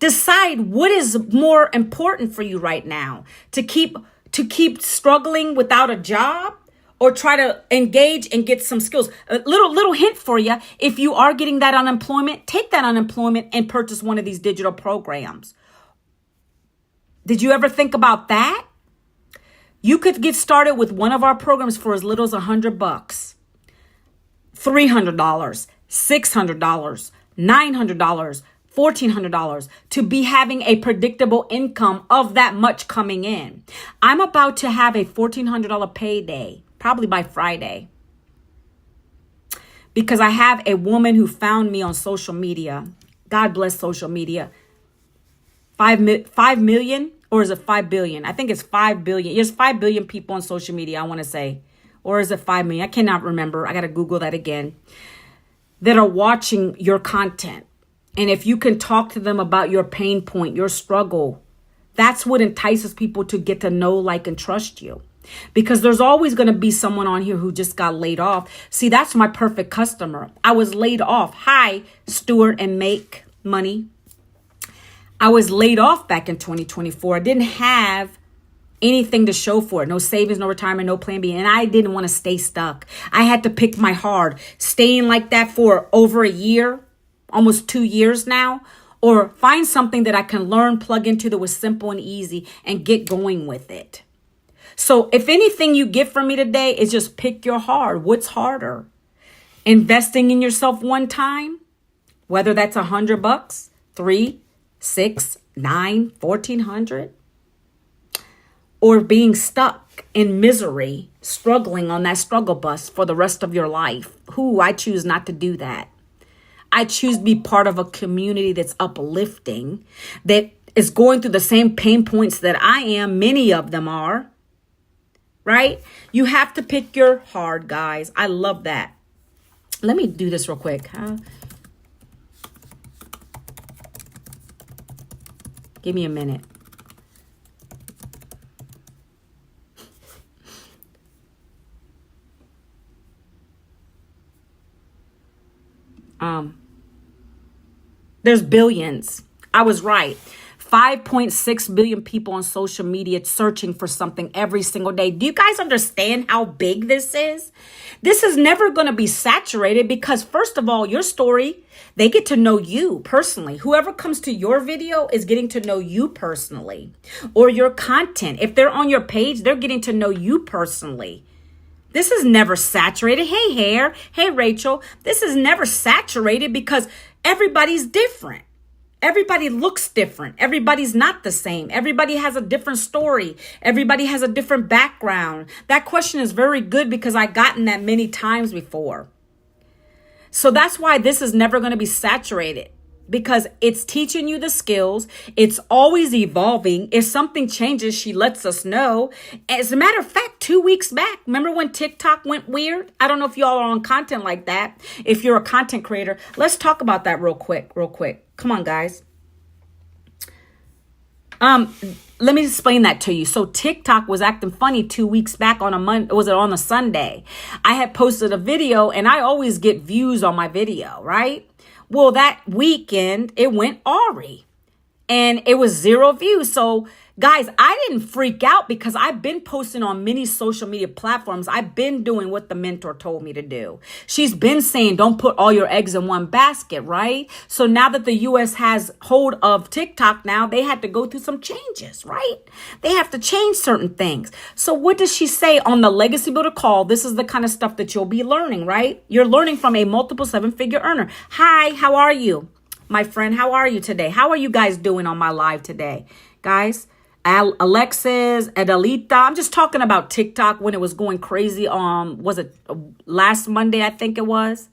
Decide what is more important for you right now, to keep struggling without a job, or try to engage and get some skills. A little hint for you. If you are getting that unemployment, take that unemployment and purchase one of these digital programs. Did you ever think about that? You could get started with one of our programs for as little as $100, $300, $600, $900, $1,400 to be having a predictable income of that much coming in. I'm about to have a $1,400 payday, probably by Friday, because I have a woman who found me on social media. God bless social media. 5 million, or is it 5 billion? I think it's 5 billion. There's 5 billion people on social media, I want to say. Or is it 5 million? I cannot remember. I got to Google that again. That are watching your content. And if you can talk to them about your pain point, your struggle, that's what entices people to get to know, like, and trust you. Because there's always going to be someone on here who just got laid off. See, that's my perfect customer. I was laid off. Hi, Stuart and Make Money. I was laid off back in 2024. I didn't have anything to show for it. No savings, no retirement, no plan B. And I didn't want to stay stuck. I had to pick my hard. Staying like that for over a year, almost 2 years now, or find something that I can learn, plug into that was simple and easy and get going with it. So if anything you get from me today is just pick your hard. What's harder? Investing in yourself one time, whether that's $100, $3, $6, $9, $1,400, or being stuck in misery, struggling on that struggle bus for the rest of your life. I choose not to do that. I choose to be part of a community that's uplifting, that is going through the same pain points that I am. Many of them are, right? You have to pick your hard, guys. I love that. Let me do this real quick. Give me a minute. There's billions. I was right. 5.6 billion people on social media searching for something every single day. Do you guys understand how big this is? This is never going to be saturated because, first of all, your story, they get to know you personally. Whoever comes to your video is getting to know you personally, or your content. If they're on your page, they're getting to know you personally. This is never saturated. Hey, Hair. Hey, Rachel. This is never saturated because everybody's different. Everybody looks different. Everybody's not the same. Everybody has a different story. Everybody has a different background. That question is very good because I've gotten that many times before. So that's why this is never going to be saturated. because it's teaching you the skills. It's always evolving. If something changes, she lets us know. As a matter of fact, 2 weeks back, remember when TikTok went weird? I don't know if y'all are on content like that. If you're a content creator, let's talk about that real quick. Come on, guys. Let me explain that to you. So TikTok was acting funny 2 weeks back on a Monday. Was it on a Sunday? I had posted a video, and I always get views on my video, right? Well, that weekend it went awry and it was 0 views. So guys, I didn't freak out because I've been posting on many social media platforms. I've been doing what the mentor told me to do. She's been saying, don't put all your eggs in one basket, right? So now that the US has hold of TikTok now, they had to go through some changes, right? They have to change certain things. So what does she say on the Legacy Builder call? This is the kind of stuff that you'll be learning, right? You're learning from a multiple 7-figure earner. Hi, how are you? My friend, how are you today? How are you guys doing on my live today? Guys, Alexis, Adelita. I'm just talking about TikTok when it was going crazy. Was it last Monday? I think it was.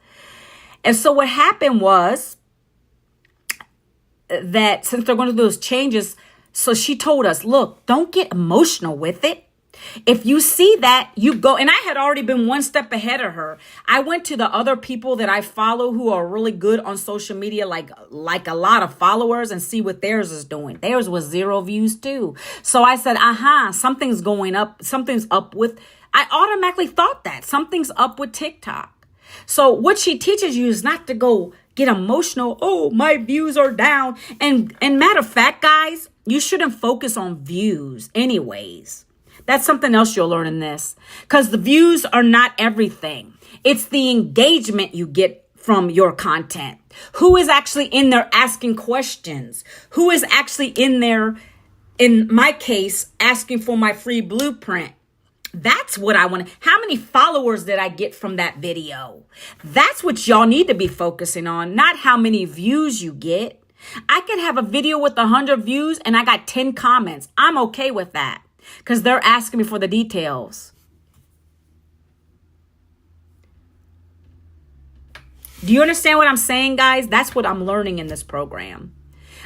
And so what happened was that since they're going to do those changes, so she told us, look, don't get emotional with it. If you see that, you go. And I had already been one step ahead of her. I went to the other people that I follow who are really good on social media, like a lot of followers, and see what theirs is doing. Theirs was 0 views too. So I said, something's going up. Something's up with, I automatically thought that something's up with TikTok. So what she teaches you is not to go get emotional. Oh, my views are down. And matter of fact, guys, you shouldn't focus on views anyways. That's something else you'll learn in this, because the views are not everything. It's the engagement you get from your content. Who is actually in there asking questions? Who is actually in there, in my case, asking for my free blueprint? That's what I want. How many followers did I get from that video? That's what y'all need to be focusing on, not how many views you get. I could have a video with 100 views and I got 10 comments. I'm okay with that, because they're asking me for the details. Do you understand what I'm saying, guys? That's what I'm learning in this program.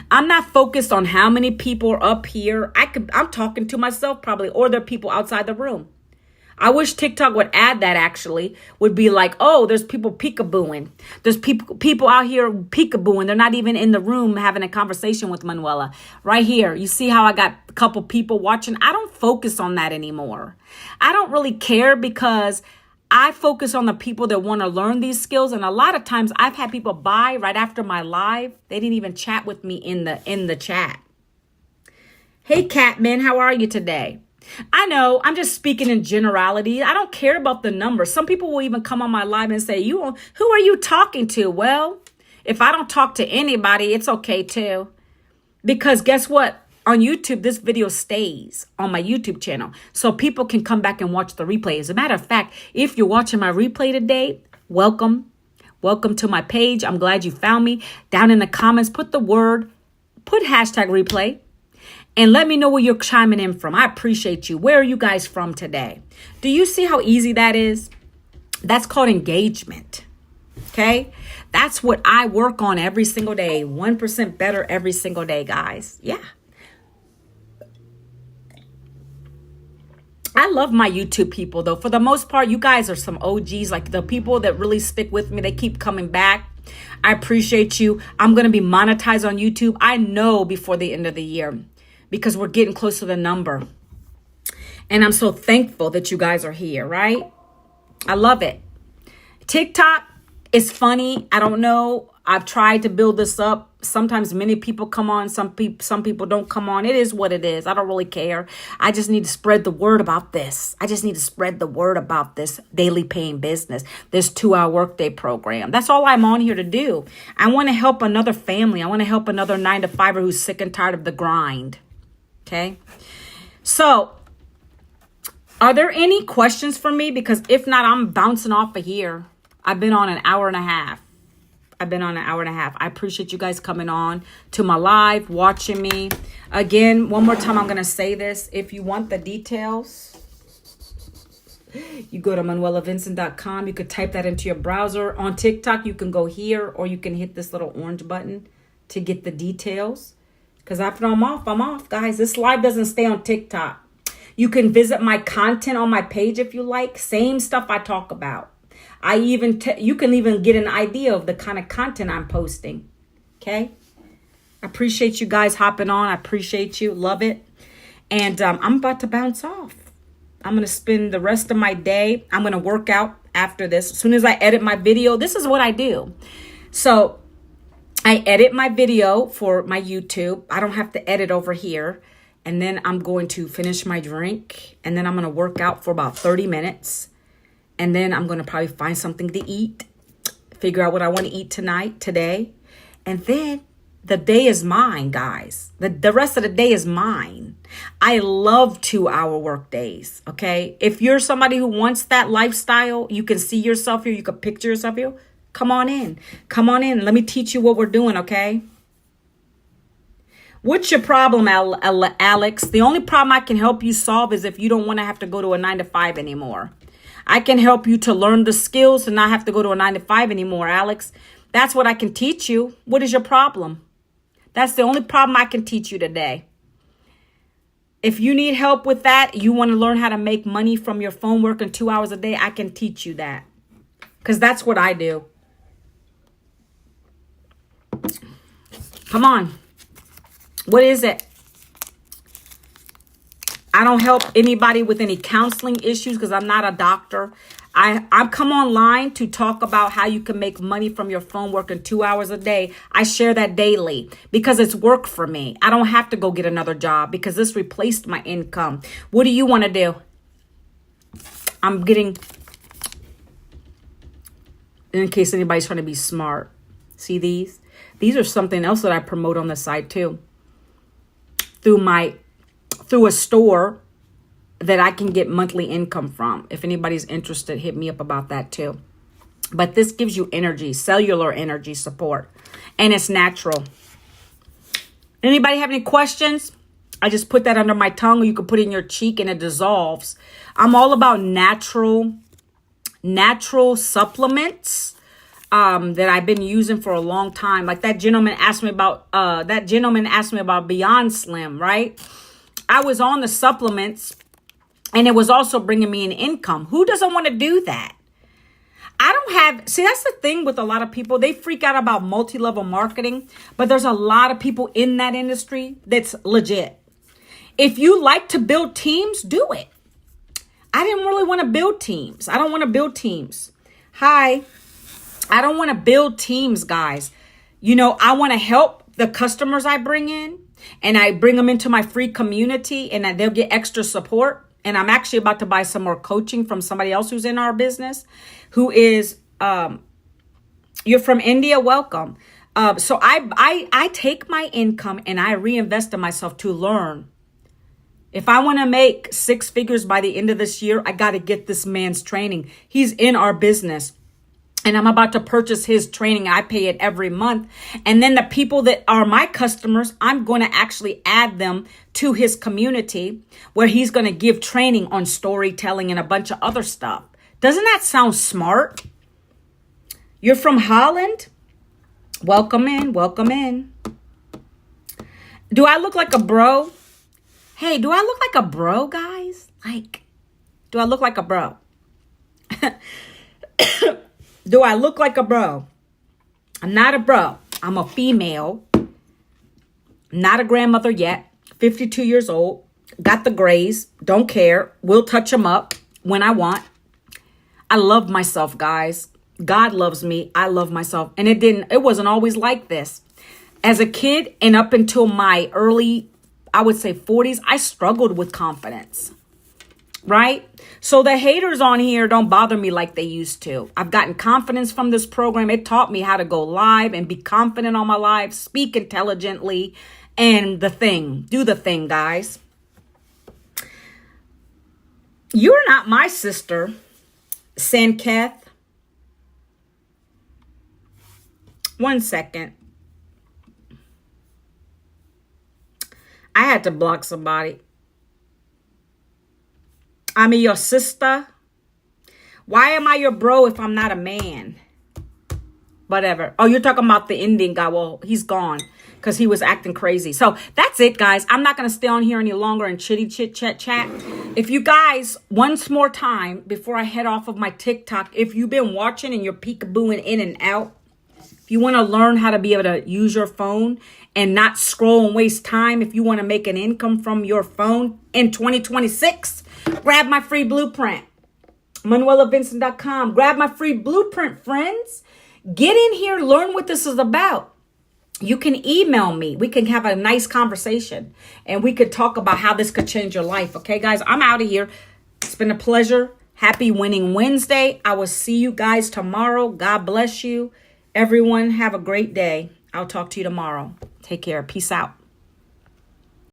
I'm not focused on how many people are up here. I'm talking to myself probably, or there are people outside the room. I wish TikTok would add that, actually, would be like, oh, there's people peekabooing. There's people out here peekabooing. They're not even in the room having a conversation with Manuela. Right here, you see how I got a couple people watching? I don't focus on that anymore. I don't really care, because I focus on the people that want to learn these skills. And a lot of times I've had people buy right after my live. They didn't even chat with me in the chat. Hey, Catman, how are you today? I know I'm just speaking in generality. I don't care about the numbers. Some people will even come on my live and say, who are you talking to? Well, if I don't talk to anybody, it's okay too. Because guess what? On YouTube, this video stays on my YouTube channel, so people can come back and watch the replay. As a matter of fact, if you're watching my replay today, welcome. Welcome to my page. I'm glad you found me. Down in the comments, put hashtag replay. And let me know where you're chiming in from. I appreciate you. Where are you guys from today? Do you see how easy that is? That's called engagement. Okay? That's what I work on every single day. 1% better every single day, guys. Yeah. I love my YouTube people, though. For the most part, you guys are some OGs. Like the people that really stick with me, they keep coming back. I appreciate you. I'm going to be monetized on YouTube, I know, before the end of the year, because we're getting close to the number. And I'm so thankful that you guys are here, right? I love it. TikTok is funny. I don't know. I've tried to build this up. Sometimes many people come on. Some people don't come on. It is what it is. I don't really care. I just need to spread the word about this. I just need to spread the word about this daily paying business, this 2-hour workday program. That's all I'm on here to do. I want to help another family. I want to help another 9-to-5er who's sick and tired of the grind. Okay. So are there any questions for me? Because if not, I'm bouncing off of here. I've been on an hour and a half. I appreciate you guys coming on to my live, watching me. Again, one more time, I'm going to say this. If you want the details, you go to manuelavincent.com. You could type that into your browser. On TikTok, you can go here, or you can hit this little orange button. to get the details. Because after I'm off, guys. This live doesn't stay on TikTok. You can visit my content on my page if you like. Same stuff I talk about. You can even get an idea of the kind of content I'm posting. Okay? I appreciate you guys hopping on. I appreciate you. Love it. And I'm about to bounce off. I'm going to spend the rest of my day. I'm going to work out after this. As soon as I edit my video, this is what I do. So I edit my video for my YouTube. I don't have to edit over here. And then I'm going to finish my drink. And then I'm going to work out for about 30 minutes. And then I'm going to probably find something to eat. Figure out what I want to eat today. And then the day is mine, guys. The rest of the day is mine. I love 2-hour work days, okay? If you're somebody who wants that lifestyle, you can see yourself here, you can picture yourself here, come on in. Come on in. Let me teach you what we're doing, okay? What's your problem, Alex? The only problem I can help you solve is if you don't want to have to go to a 9-to-5 anymore. I can help you to learn the skills to not have to go to a 9-to-5 anymore, Alex. That's what I can teach you. What is your problem? That's the only problem I can teach you today. If you need help with that, you want to learn how to make money from your phone working 2 hours a day, I can teach you that. Because that's what I do. Come on. What is it? I don't help anybody with any counseling issues because I'm not a doctor. I come online to talk about how you can make money from your phone working 2 hours a day. I share that daily because it's work for me. I don't have to go get another job because this replaced my income. What do you want to do? I'm getting, in case anybody's trying to be smart. See these? These are something else that I promote on the side too. Through a store that I can get monthly income from. If anybody's interested, hit me up about that too. But this gives you energy, cellular energy support, and it's natural. Anybody have any questions? I just put that under my tongue, or you can put it in your cheek and it dissolves. I'm all about natural supplements that I've been using for a long time. Like that gentleman asked me about Beyond Slim, right? I was on the supplements and it was also bringing me an income. Who doesn't want to do that? See, that's the thing with a lot of people. They freak out about multi-level marketing, but there's a lot of people in that industry that's legit. If you like to build teams, do it. I didn't really want to build teams. I don't want to build teams. Hi. I don't want to build teams, guys. I want to help the customers I bring in. And I bring them into my free community and they'll get extra support. And I'm actually about to buy some more coaching from somebody else who's in our business, who is, you're from India, welcome. So I take my income and I reinvest in myself to learn. If I want to make 6 figures by the end of this year, I got to get this man's training. He's in our business. And I'm about to purchase his training. I pay it every month. And then the people that are my customers, I'm going to actually add them to his community where he's going to give training on storytelling and a bunch of other stuff. Doesn't that sound smart? You're from Holland? Welcome in. Welcome in. Do I look like a bro? Hey, do I look like a bro, guys? Do I look like a bro? Do I look like a bro? I'm not a bro. I'm a female. Not a grandmother yet. 52 years old. Got the grays. Don't care. Will touch them up when I want. I love myself, guys. God loves me. I love myself. And it wasn't always like this. As a kid and up until my early, I would say 40s, I struggled with confidence. Right? So the haters on here don't bother me like they used to. I've gotten confidence from this program. It taught me how to go live and be confident on my live, speak intelligently, and do the thing, guys. You're not my sister, Sanketh. One second. I had to block somebody. I'm your sister. Why am I your bro if I'm not a man? whatever. Oh, you're talking about the Indian guy. Well, he's gone because he was acting crazy. So that's it, guys. I'm not going to stay on here any longer and chitty chit chat. If you guys, once more time before I head off of my TikTok, if you've been watching and you're peekabooing in and out, if you want to learn how to be able to use your phone and not scroll and waste time, if you want to make an income from your phone in 2026, grab my free blueprint. ManuelaVincent.com. Grab my free blueprint, friends. Get in here, learn what this is about. You can email me. We can have a nice conversation and we could talk about how this could change your life. Okay, guys, I'm out of here. It's been a pleasure. Happy Winning Wednesday. I will see you guys tomorrow. God bless you. Everyone, have a great day. I'll talk to you tomorrow. Take care. Peace out.